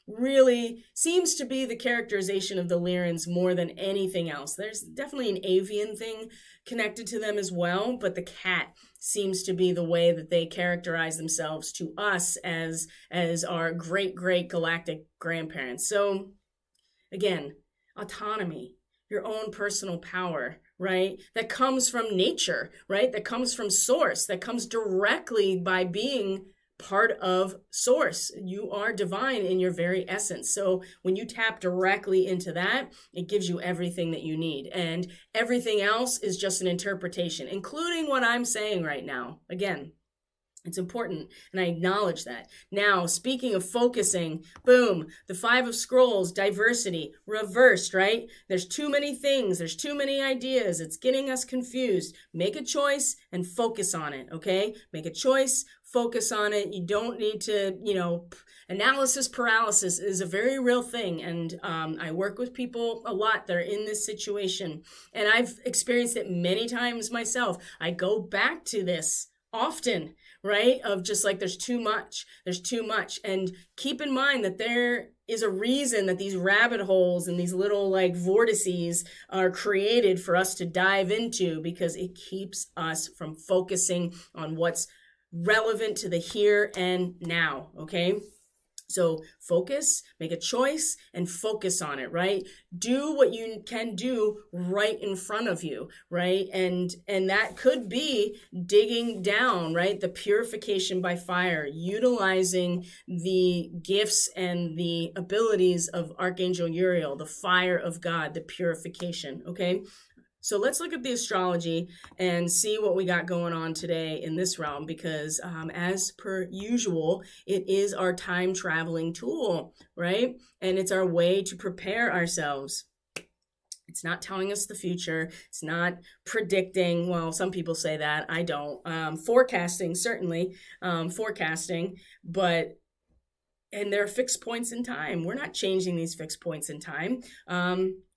really seems to be the characterization of the Lyrans more than anything else. There's definitely an avian thing connected to them as well, but the cat seems to be the way that they characterize themselves to us as our great galactic grandparents. So again, autonomy, your own personal power, right? That comes from nature, right? That comes from source, that comes directly by being part of source. You are divine in your very essence. So when you tap directly into that, it gives you everything that you need. And everything else is just an interpretation, including what I'm saying right now. Again, It's important, and I acknowledge that. Now, speaking of focusing, boom, the Five of Scrolls, diversity, reversed, right? There's too many things. There's too many ideas. It's getting us confused. Make a choice and focus on it, okay? Make a choice, focus on it. You don't need to, analysis paralysis is a very real thing, and I work with people a lot that are in this situation, and I've experienced it many times myself. I go back to this often, right? Of just like, there's too much. And keep in mind that there is a reason that these rabbit holes and these little like vortices are created for us to dive into, because it keeps us from focusing on what's relevant to the here and now, okay? So focus, make a choice, and focus on it, right? Do what you can do right in front of you, right? And that could be digging down, right? The purification by fire, utilizing the gifts and the abilities of Archangel Uriel, the fire of God, the purification, okay? So let's look at the astrology and see what we got going on today in this realm, because as per usual, it is our time traveling tool, right? And it's our way to prepare ourselves. It's not telling us the future. It's not predicting. Well, some people say that. I don't. Forecasting, certainly. Forecasting, but... And there are fixed points in time. We're not changing these fixed points in time.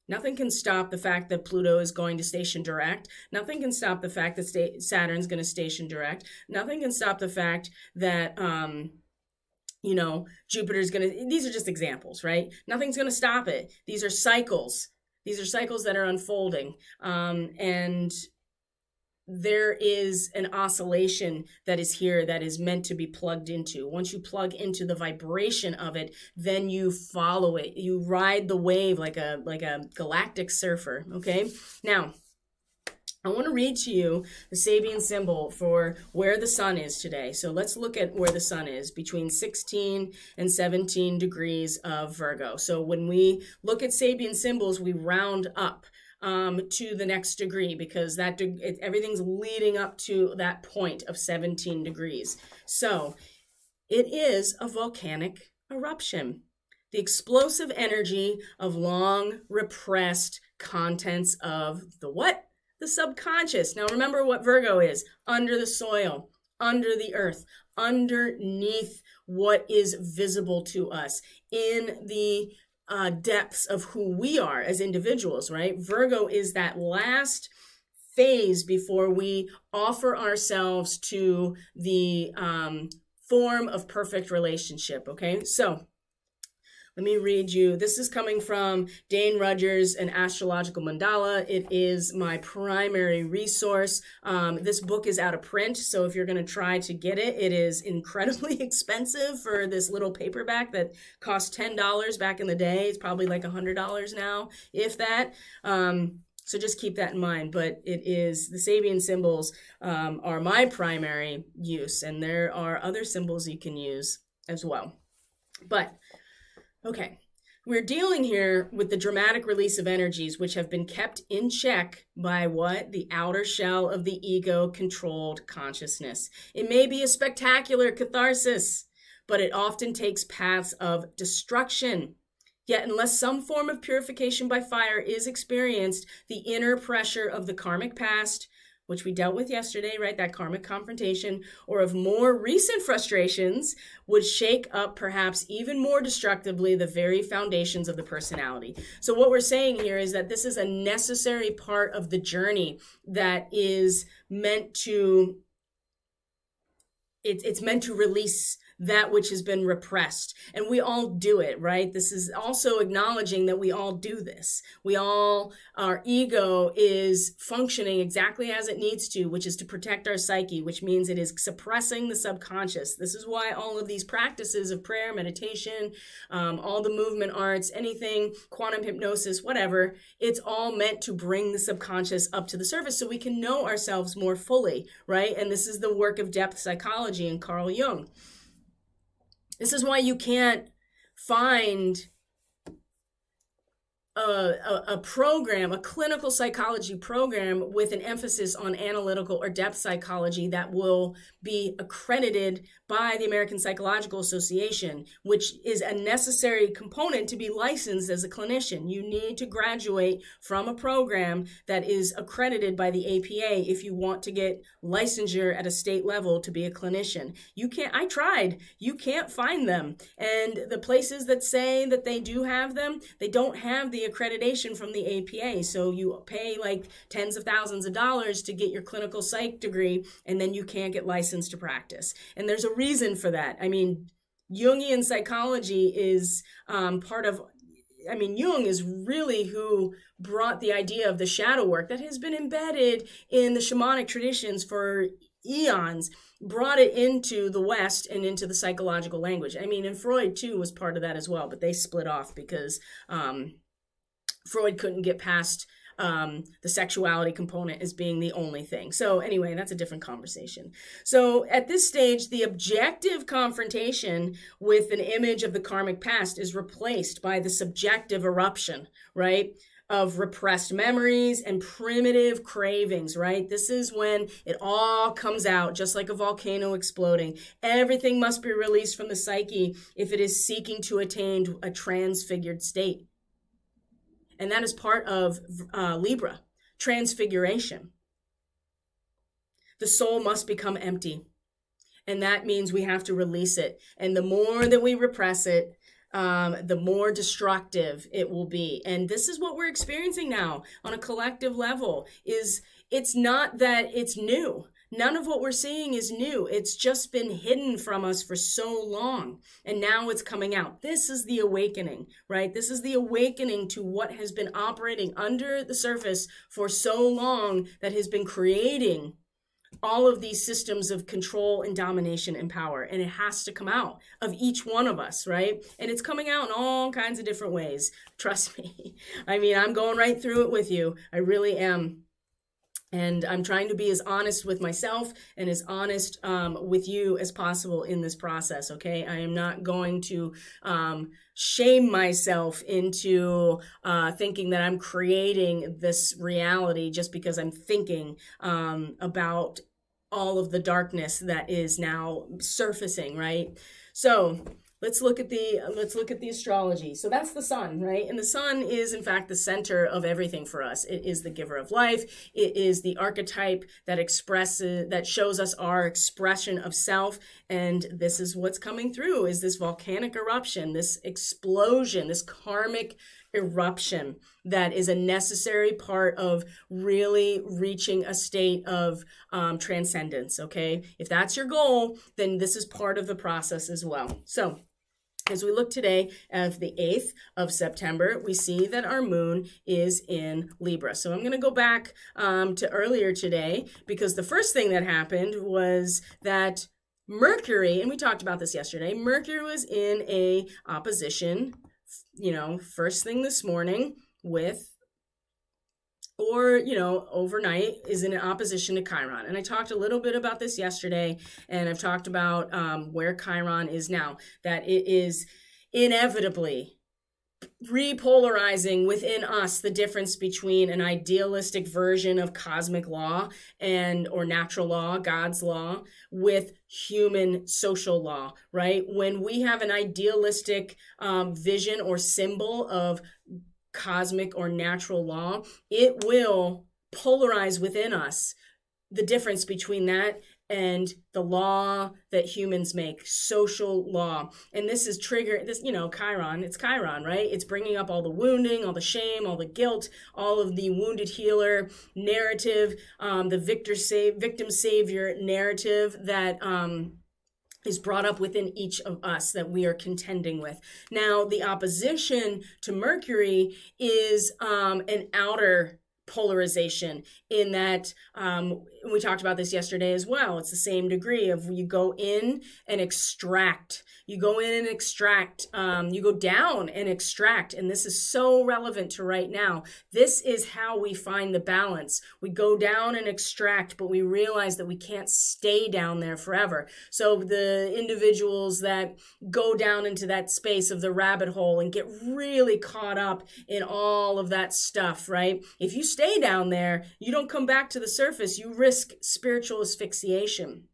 Nothing can stop the fact that Pluto is going to station direct. Nothing can stop the fact that Saturn's going to station direct. Nothing can stop the fact that, Jupiter's going to, these are just examples, right? Nothing's going to stop it. These are cycles. These are cycles that are unfolding. And there is an oscillation that is here that is meant to be plugged into. Once you plug into the vibration of it, then you follow it. You ride the wave like a galactic surfer, okay? Now, I want to read to you the Sabian symbol for where the sun is today. So let's look at where the sun is between 16 and 17 degrees of Virgo. So when we look at Sabian symbols, we round up to the next degree, because everything's leading up to that point of 17 degrees. So it is a volcanic eruption. The explosive energy of long repressed contents of the what? The subconscious. Now remember what Virgo is: under the soil, under the earth, underneath what is visible to us, in the depths of who we are as individuals, right? Virgo is that last phase before we offer ourselves to the form of perfect relationship, okay? So let me read you. This is coming from Dane Rudgers, An Astrological Mandala. It is my primary resource. This book is out of print, so if you're going to try to get it, it is incredibly expensive for this little paperback that cost $10 back in the day. It's probably like $100 now, if that. So just keep that in mind. But it is, the Sabian symbols are my primary use, and there are other symbols you can use as well. But okay, we're dealing here with the dramatic release of energies which have been kept in check by what? The outer shell of the ego-controlled consciousness. It may be a spectacular catharsis, but it often takes paths of destruction. Yet unless some form of purification by fire is experienced, the inner pressure of the karmic past, which we dealt with yesterday, right? That karmic confrontation, or of more recent frustrations, would shake up perhaps even more destructively the very foundations of the personality. So what we're saying here is that this is a necessary part of the journey that is meant to, it's meant to release that which has been repressed. And we all do it, right? This is also acknowledging that we all do this. Our ego is functioning exactly as it needs to, which is to protect our psyche, which means it is suppressing the subconscious. This is why all of these practices of prayer, meditation, all the movement arts, anything, quantum hypnosis, whatever, it's all meant to bring the subconscious up to the surface so we can know ourselves more fully, right? And this is the work of depth psychology and Carl Jung. This is why you can't find a program, a clinical psychology program with an emphasis on analytical or depth psychology that will be accredited by the American Psychological Association, which is a necessary component to be licensed as a clinician. You need to graduate from a program that is accredited by the APA if you want to get licensure at a state level to be a clinician. You can't, I tried, you can't find them. And the places that say that they do have them, they don't have the accreditation from the APA. So you pay like tens of thousands of dollars to get your clinical psych degree, and then you can't get licensed to practice. And there's a reason for that. I mean, Jungian psychology is part of, I mean, Jung is really who brought the idea of the shadow work that has been embedded in the shamanic traditions for eons, brought it into the West and into the psychological language. I mean, and Freud too was part of that as well, but they split off because Freud couldn't get past the sexuality component as being the only thing. So anyway, that's a different conversation. So at this stage, the objective confrontation with an image of the karmic past is replaced by the subjective eruption, right, of repressed memories and primitive cravings, right? This is when it all comes out, just like a volcano exploding. Everything must be released from the psyche if it is seeking to attain a transfigured state. And that is part of Libra, transfiguration. The soul must become empty. And that means we have to release it. And the more that we repress it, the more destructive it will be. And this is what we're experiencing now on a collective level. It's not that it's new. None of what we're seeing is new. It's just been hidden from us for so long. And now it's coming out. This is the awakening, right? This is the awakening to what has been operating under the surface for so long that has been creating all of these systems of control and domination and power. And it has to come out of each one of us, right? And it's coming out in all kinds of different ways. Trust me. I mean, I'm going right through it with you. I really am. And I'm trying to be as honest with myself and as honest with you as possible in this process, okay? I am not going to shame myself into thinking that I'm creating this reality just because I'm thinking about all of the darkness that is now surfacing, right? So let's look at the astrology. So that's the sun, right? And the sun is in fact the center of everything for us. It is the giver of life. It is the archetype that shows us our expression of self. And this is what's coming through, is this volcanic eruption, this explosion, this karmic eruption that is a necessary part of really reaching a state of transcendence, okay? If that's your goal, then this is part of the process as well. So as we look today at the 8th of September, we see that our moon is in Libra. So I'm going to go back to earlier today, because the first thing that happened was that Mercury, and we talked about this yesterday, Mercury was in a opposition, first thing this morning overnight is in an opposition to Chiron. And I talked a little bit about this yesterday, and I've talked about where Chiron is now, that it is inevitably repolarizing within us the difference between an idealistic version of cosmic law or natural law, God's law, with human social law, right? When we have an idealistic vision or symbol of cosmic or natural law, it will polarize within us the difference between that and the law that humans make, social law. And this is Chiron, it's Chiron, right? It's bringing up all the wounding, all the shame, all the guilt, all of the wounded healer narrative, the victim savior narrative that is brought up within each of us that we are contending with. Now, the opposition to Mercury is an outer polarization in that we talked about this yesterday as well. It's the same degree of you go in and extract. You go in and extract. You go down and extract. And this is so relevant to right now. This is how we find the balance. We go down and extract, but we realize that we can't stay down there forever. So the individuals that go down into that space of the rabbit hole and get really caught up in all of that stuff, right? If you stay down there, you don't come back to the surface, you risk spiritual asphyxiation.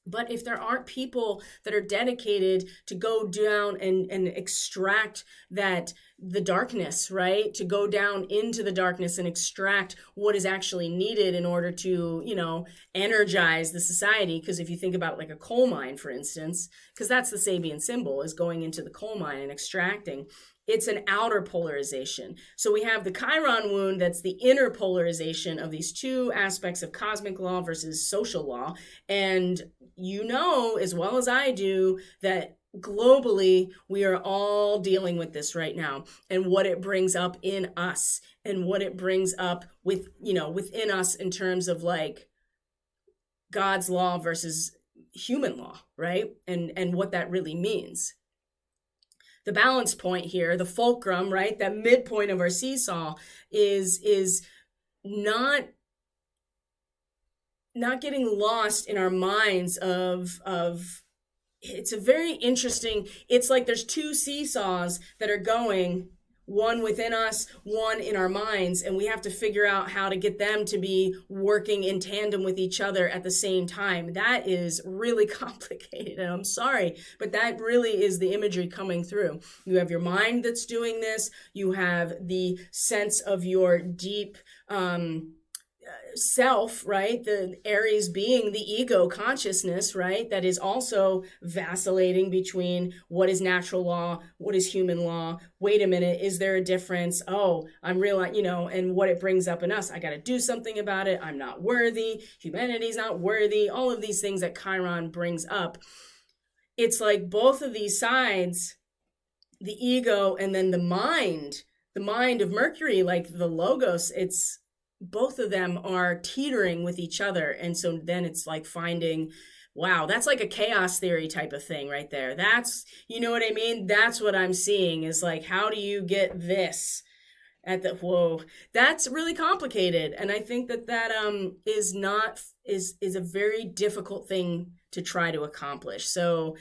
But if there aren't people that are dedicated to go down and extract the darkness, right? To go down into the darkness and extract what is actually needed in order to, energize the society. Because if you think about like a coal mine, for instance, because that's the Sabian symbol, is going into the coal mine and extracting. It's an outer polarization. So we have the Chiron wound, that's the inner polarization of these two aspects of cosmic law versus social law. And you know, as well as I do, that globally, we are all dealing with this right now, and what it brings up in us, and what it brings up within us in terms of like God's law versus human law, right? And what that really means. The balance point here, the fulcrum, right? That midpoint of our seesaw is not getting lost in our minds of it's a very interesting, it's like there's two seesaws that are going, one within us, one in our minds, and we have to figure out how to get them to be working in tandem with each other at the same time. That is really complicated, and I'm sorry, but that really is the imagery coming through. You have your mind that's doing this, you have the sense of your deep self, right? The Aries being the ego consciousness, right? That is also vacillating between what is natural law, what is human law. Wait a minute, is there a difference? Oh, I'm realizing, and what it brings up in us. I got to do something about it. I'm not worthy. Humanity's not worthy. All of these things that Chiron brings up. It's like both of these sides, the ego and then the mind of Mercury, like the logos, it's both of them are teetering with each other. And so then it's like finding, wow, that's like a chaos theory type of thing right there. That's, you know what I mean? That's what I'm seeing is like, how do you get this at the, whoa, that's really complicated. And I think that is a very difficult thing to try to accomplish. So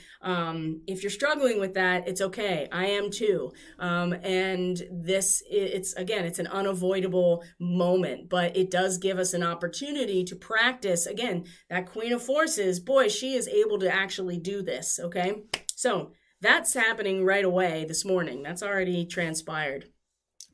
if you're struggling with that, it's okay. I am too. And it's an unavoidable moment, but it does give us an opportunity to practice. Again, that Queen of Forces, boy, she is able to actually do this. Okay. So that's happening right away this morning. That's already transpired.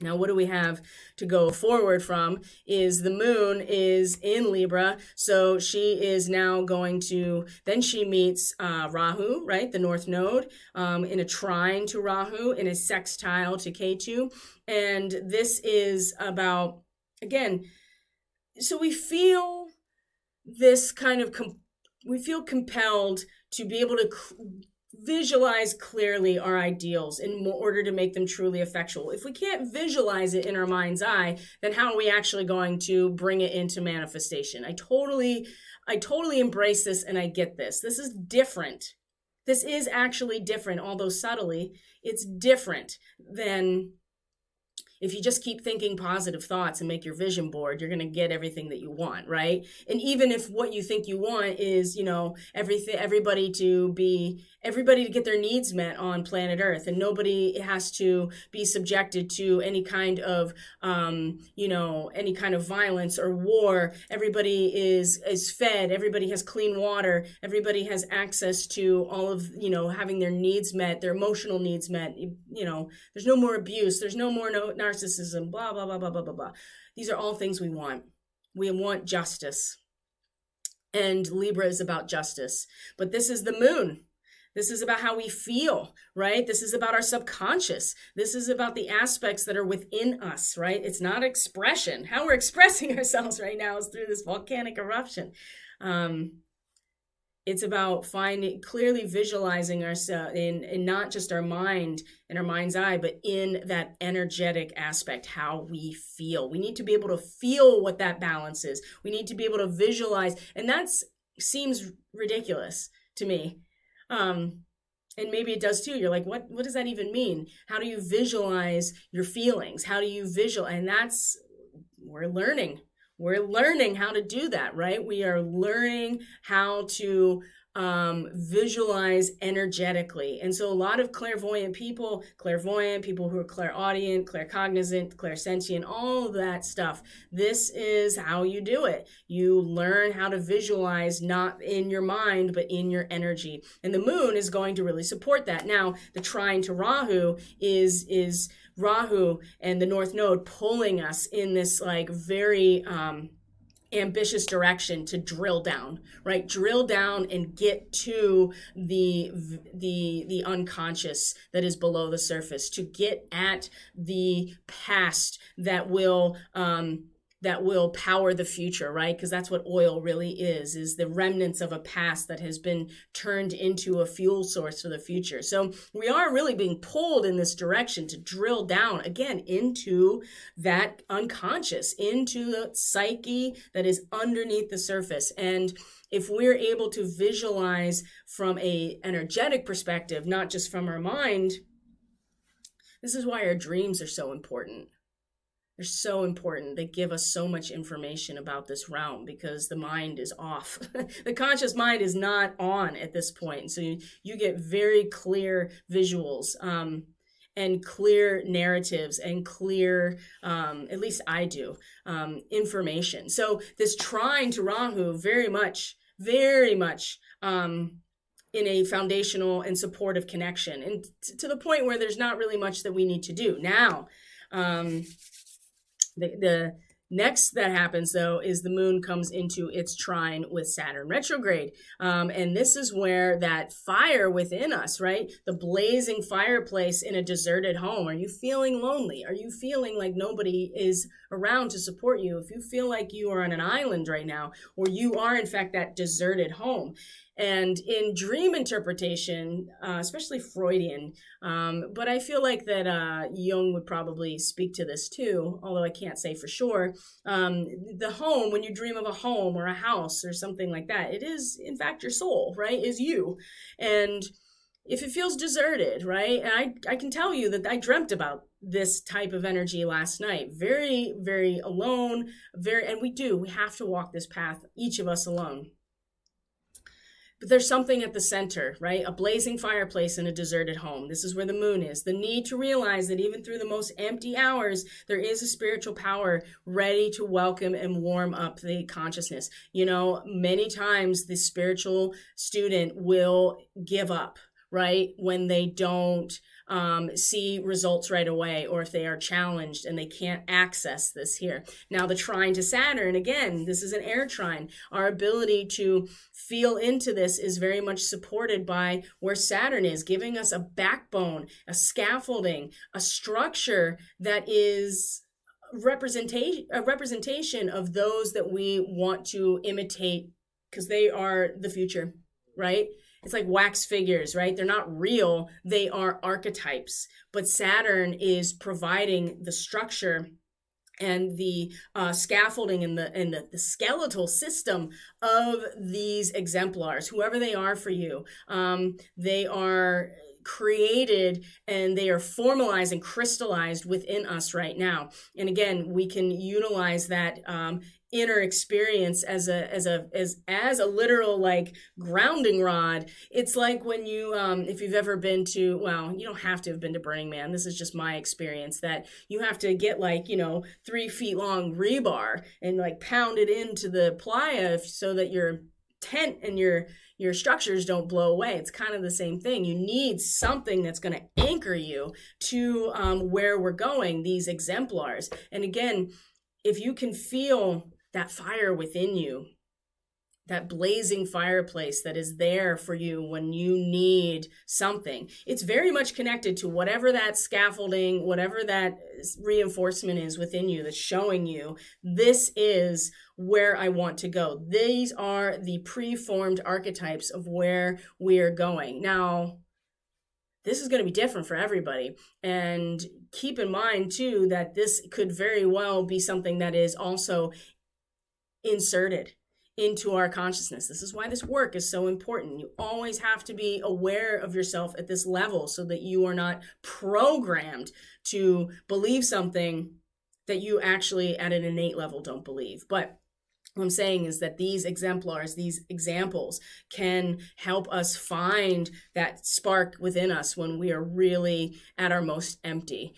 Now, what do we have to go forward from is the moon is in Libra. So she is now going to, then she meets Rahu, right? The North Node in a trine to Rahu, in a sextile to Ketu. And this is about, again, so we feel this kind of, we feel compelled to be able to visualize clearly our ideals in order to make them truly effectual. If we can't visualize it in our mind's eye, then how are we actually going to bring it into manifestation? I totally embrace this, and I get this. This is different. This is actually different, although subtly, it's different than if you just keep thinking positive thoughts and make your vision board, you're going to get everything that you want, right? And even if what you think you want is, everybody to get their needs met on planet Earth, and nobody has to be subjected to any kind of, any kind of violence or war. Everybody is fed. Everybody has clean water. Everybody has access to all of, having their needs met, their emotional needs met. There's no more abuse. There's no more narcissism, blah, blah, blah, blah, blah, blah, blah. These are all things we want. We want justice. And Libra is about justice. But this is the moon. This is about how we feel, right? This is about our subconscious. This is about the aspects that are within us, right? It's not expression. How we're expressing ourselves right now is through this volcanic eruption. It's about clearly visualizing ourselves in not just our mind and our mind's eye, but in that energetic aspect, how we feel. We need to be able to feel what that balance is. We need to be able to visualize, and that seems ridiculous to me. And maybe it does too. You're like, what does that even mean? How do you visualize your feelings? How do you and we're learning. We're learning how to do that, right? We are learning how to visualize energetically. And so a lot of clairvoyant people who are clairaudient, claircognizant, clairsentient, all of that stuff, this is how you do it. You learn how to visualize, not in your mind, but in your energy. And the moon is going to really support that. Now, the trine to Rahu is Rahu and the North Node pulling us in this like very ambitious direction to drill down, right? Drill down and get to the unconscious that is below the surface, to get at the past that will power the future, right? Because that's what oil really is the remnants of a past that has been turned into a fuel source for the future. So we are really being pulled in this direction to drill down again into that unconscious, into the psyche that is underneath the surface. And if we're able to visualize from an energetic perspective, not just from our mind, this is why our dreams are so important. They're so important. They give us so much information about this realm because the mind is off. The conscious mind is not on at this point. So you get very clear visuals and clear narratives and clear, at least I do, information. So this trine to Rahu very much in a foundational and supportive connection, and to the point where there's not really much that we need to do. Now, the next that happens, though, is the moon comes into its trine with Saturn retrograde. And this is where that fire within us, right? The blazing fireplace in a deserted home. Are you feeling lonely? Are you feeling like nobody is around to support you? If you feel like you are on an island right now, or you are, in fact, that deserted home. And in dream interpretation, especially Freudian, but I feel like that Jung would probably speak to this too, although I can't say for sure. The home, when you dream of a home or a house or something like that, it is, in fact, your soul, right, is you. And if it feels deserted, right, and I can tell you that I dreamt about this type of energy last night, very, very alone, and we have to walk this path, each of us alone. But there's something at the center, right? A blazing fireplace in a deserted home. This is where the moon is. The need to realize that even through the most empty hours, there is a spiritual power ready to welcome and warm up the consciousness. You know, many times the spiritual student will give up, right? When they don't see results right away, or if they are challenged and they can't access this here. Now, the trine to Saturn, again, this is an air trine. Our ability to feel into this is very much supported by where Saturn is, giving us a backbone, a scaffolding, a structure that is a representation of those that we want to imitate, because they are the future, right? It's like wax figures, right? They're not real. They are archetypes. But Saturn is providing the structure and the scaffolding and the skeletal system of these exemplars, whoever they are for you. They are created and they are formalized and crystallized within us right now. And again, we can utilize that inner experience as a literal like grounding rod. It's like when you if you've ever been to, well, you don't have to have been to Burning Man, this is just my experience, that you have to get 3 feet long rebar and like pound it into the playa so that your tent and your structures don't blow away. It's kind of the same thing. You need something that's going to anchor you to where we're going, these exemplars. And again, if you can feel that fire within you, that blazing fireplace that is there for you when you need something. It's very much connected to whatever that scaffolding, whatever that reinforcement is within you that's showing you, this is where I want to go. These are the preformed archetypes of where we are going. Now, this is going to be different for everybody. And keep in mind, too, that this could very well be something that is also inserted into our consciousness. This is why this work is so important. You always have to be aware of yourself at this level so that you are not programmed to believe something that you actually at an innate level don't believe. But what I'm saying is that these exemplars, these examples can help us find that spark within us when we are really at our most empty.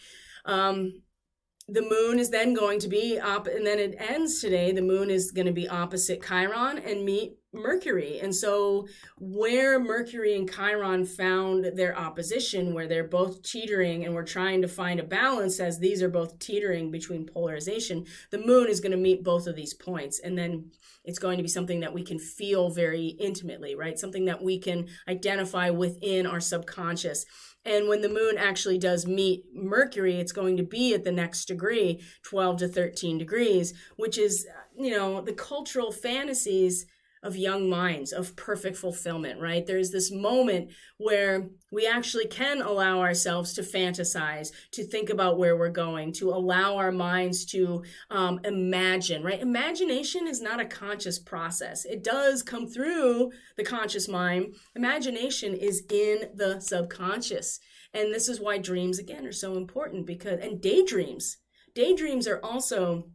The moon is then going to be and then it ends today. The moon is going to be opposite Chiron and meet Mercury. And so where Mercury and Chiron found their opposition, where they're both teetering and we're trying to find a balance as these are both teetering between polarization, the moon is going to meet both of these points. And then it's going to be something that we can feel very intimately, right? Something that we can identify within our subconscious. And when the moon actually does meet Mercury, it's going to be at the next degree, 12 to 13 degrees, which is, the cultural fantasies of young minds, of perfect fulfillment, right? There's this moment where we actually can allow ourselves to fantasize, to think about where we're going, to allow our minds to imagine, right? Imagination is not a conscious process. It does come through the conscious mind. Imagination is in the subconscious. And this is why dreams, again, are so important and daydreams are also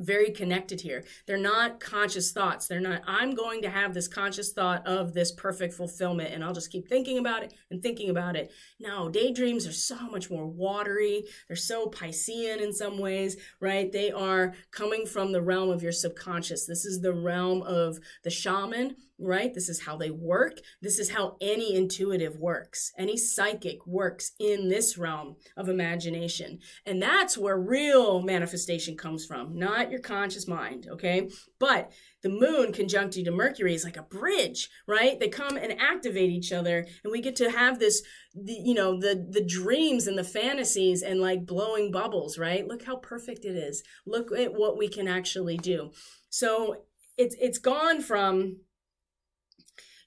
very connected here. They're not conscious thoughts. They're not, I'm going to have this conscious thought of this perfect fulfillment and I'll just keep thinking about it and thinking about it. No, daydreams are so much more watery. They're so Piscean in some ways, right? They are coming from the realm of your subconscious. This is the realm of the shaman, right? This is how they work. This is how any intuitive works. Any psychic works in this realm of imagination. And that's where real manifestation comes from, not your conscious mind, okay? But the moon conjuncted to Mercury is like a bridge, right? They come and activate each other, and we get to have this, the dreams and the fantasies and like blowing bubbles, right? Look how perfect it is. Look at what we can actually do. So it's gone from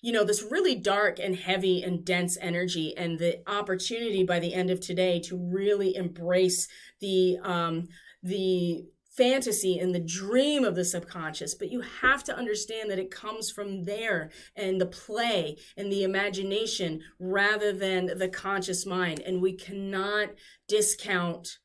this really dark and heavy and dense energy, and the opportunity by the end of today to really embrace the fantasy and the dream of the subconscious. But you have to understand that it comes from there, and the play and the imagination rather than the conscious mind. And we cannot discount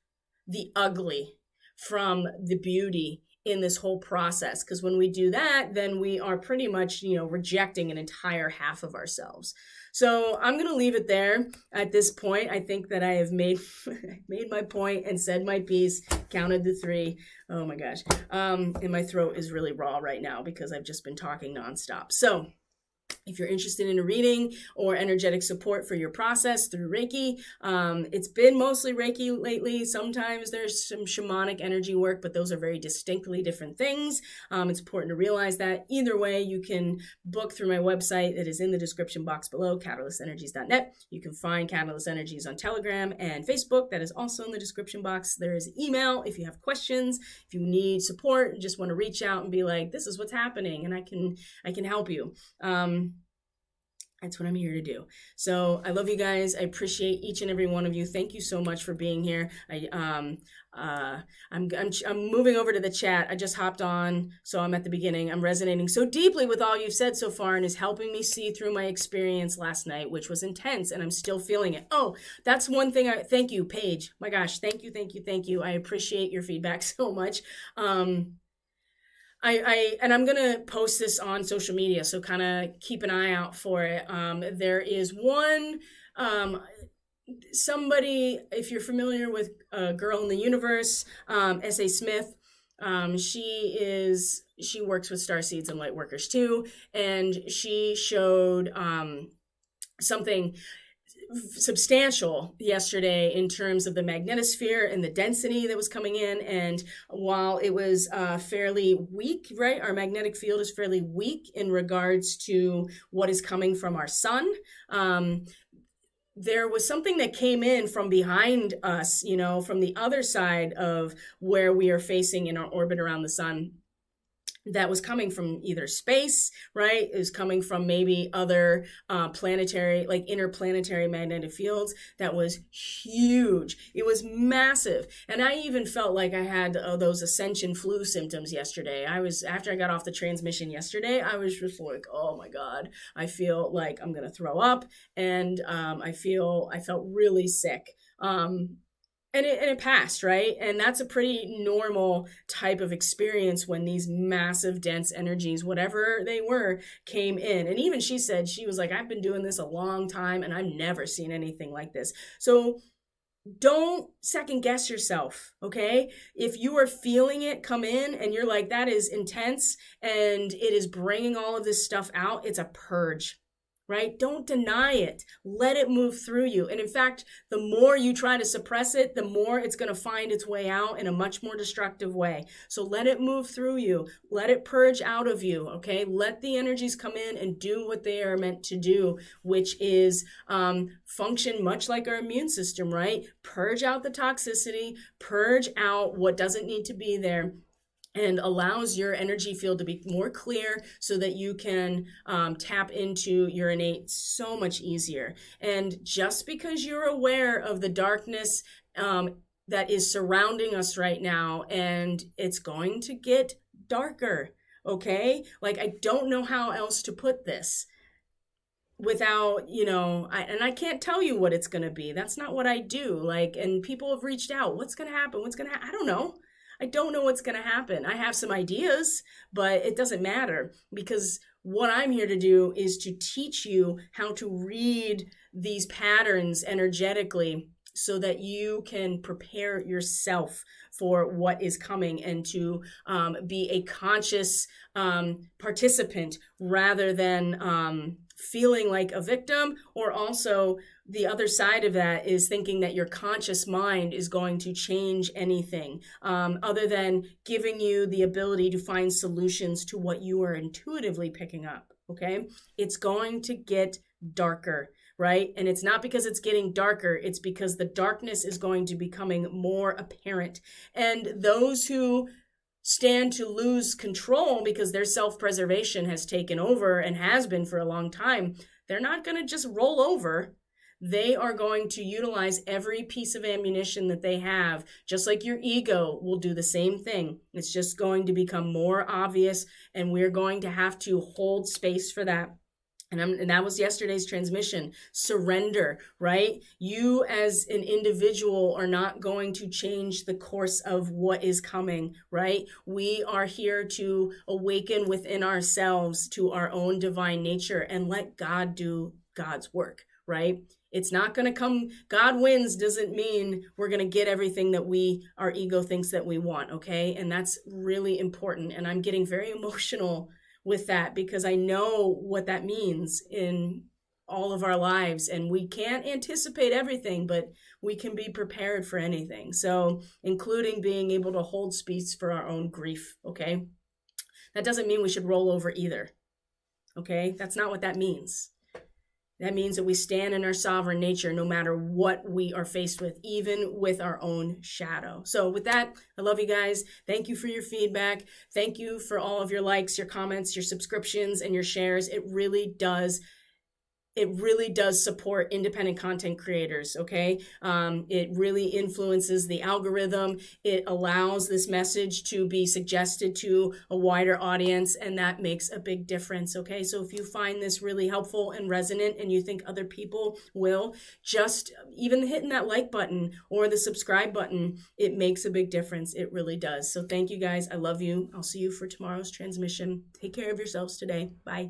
the ugly from the beauty in this whole process, because when we do that, then we are pretty much, rejecting an entire half of ourselves. So I'm going to leave it there at this point. I think that I have made my point and said my piece, counted the 3. Oh my gosh. And my throat is really raw right now because I've just been talking nonstop. So if you're interested in a reading or energetic support for your process through Reiki, it's been mostly Reiki lately. Sometimes there's some shamanic energy work, but those are very distinctly different things. It's important to realize that. Either way, you can book through my website that is in the description box below, catalystenergies.net. You can find Catalyst Energies on Telegram and Facebook. That is also in the description box. There is email if you have questions, if you need support, just want to reach out and be like, this is what's happening, and I can help you. That's what I'm here to do. So I love you guys. I appreciate each and every one of you. Thank you so much for being here. I'm moving over to the chat. I just hopped on, so I'm at the beginning. I'm resonating so deeply with all you've said so far, and is helping me see through my experience last night, which was intense, and I'm still feeling it. Oh, that's one thing. Thank you, Paige. My gosh, thank you. I appreciate your feedback so much. And I'm going to post this on social media, so kind of keep an eye out for it. There is one, somebody, if you're familiar with Girl in the Universe, S.A. Smith, she works with starseeds and light workers too. And she showed something substantial yesterday in terms of the magnetosphere and the density that was coming in. And while it was fairly weak, right, our magnetic field is fairly weak in regards to what is coming from our sun. There was something that came in from behind us, you know, from the other side of where we are facing in our orbit around the sun, that was coming from either space, right? It was coming from maybe other planetary, like interplanetary magnetic fields. That was huge. It was massive. And I even felt like I had those ascension flu symptoms yesterday. After I got off the transmission yesterday, I was just like, oh my God, I feel like I'm going to throw up. And I felt really sick. And it passed, right? And that's a pretty normal type of experience when these massive, dense energies, whatever they were, came in. And even she said, she was like, I've been doing this a long time and I've never seen anything like this. So don't second guess yourself, okay? If you are feeling it come in and you're like, that is intense and it is bringing all of this stuff out, it's a purge. Right? Don't deny it. Let it move through you. And in fact, the more you try to suppress it, the more it's going to find its way out in a much more destructive way. So let it move through you. Let it purge out of you. Okay? Let the energies come in and do what they are meant to do, which is function much like our immune system, right? Purge out the toxicity, purge out what doesn't need to be there, and allows your energy field to be more clear so that you can tap into your innate so much easier. And just because you're aware of the darkness that is surrounding us right now, and it's going to get darker, okay? Like, I don't know how else to put this without, you know, I can't tell you what it's going to be. That's not what I do. Like, and people have reached out. What's going to happen? What's going to happen? I don't know. I don't know what's going to happen. I have some ideas, but it doesn't matter, because what I'm here to do is to teach you how to read these patterns energetically so that you can prepare yourself for what is coming and to be a conscious participant rather than feeling like a victim. Or also the other side of that is thinking that your conscious mind is going to change anything other than giving you the ability to find solutions to what you are intuitively picking up. Okay, it's going to get darker, right? And it's not because it's getting darker, it's because the darkness is going to be becoming more apparent. And those who stand to lose control because their self-preservation has taken over and has been for a long time, they're not going to just roll over. They are going to utilize every piece of ammunition that they have, just like your ego will do the same thing. It's just going to become more obvious, and we're going to have to hold space for that. And that was yesterday's transmission. Surrender, right? You as an individual are not going to change the course of what is coming, right? We are here to awaken within ourselves to our own divine nature and let God do God's work, right? It's not going to come, God wins doesn't mean we're going to get everything that our ego thinks that we want, okay? And that's really important. And I'm getting very emotional with that because I know what that means in all of our lives, and we can't anticipate everything, but we can be prepared for anything. So including being able to hold space for our own grief, okay? That doesn't mean we should roll over either, okay? That's not what that means. That means that we stand in our sovereign nature no matter what we are faced with, even with our own shadow. So with that, I love you guys. Thank you for your feedback. Thank you for all of your likes, your comments, your subscriptions, and your shares. It really does support independent content creators, okay? It really influences the algorithm. It allows this message to be suggested to a wider audience, and that makes a big difference, okay? So if you find this really helpful and resonant and you think other people will, just even hitting that like button or the subscribe button, it makes a big difference. It really does. So thank you guys. I love you. I'll see you for tomorrow's transmission. Take care of yourselves today. Bye.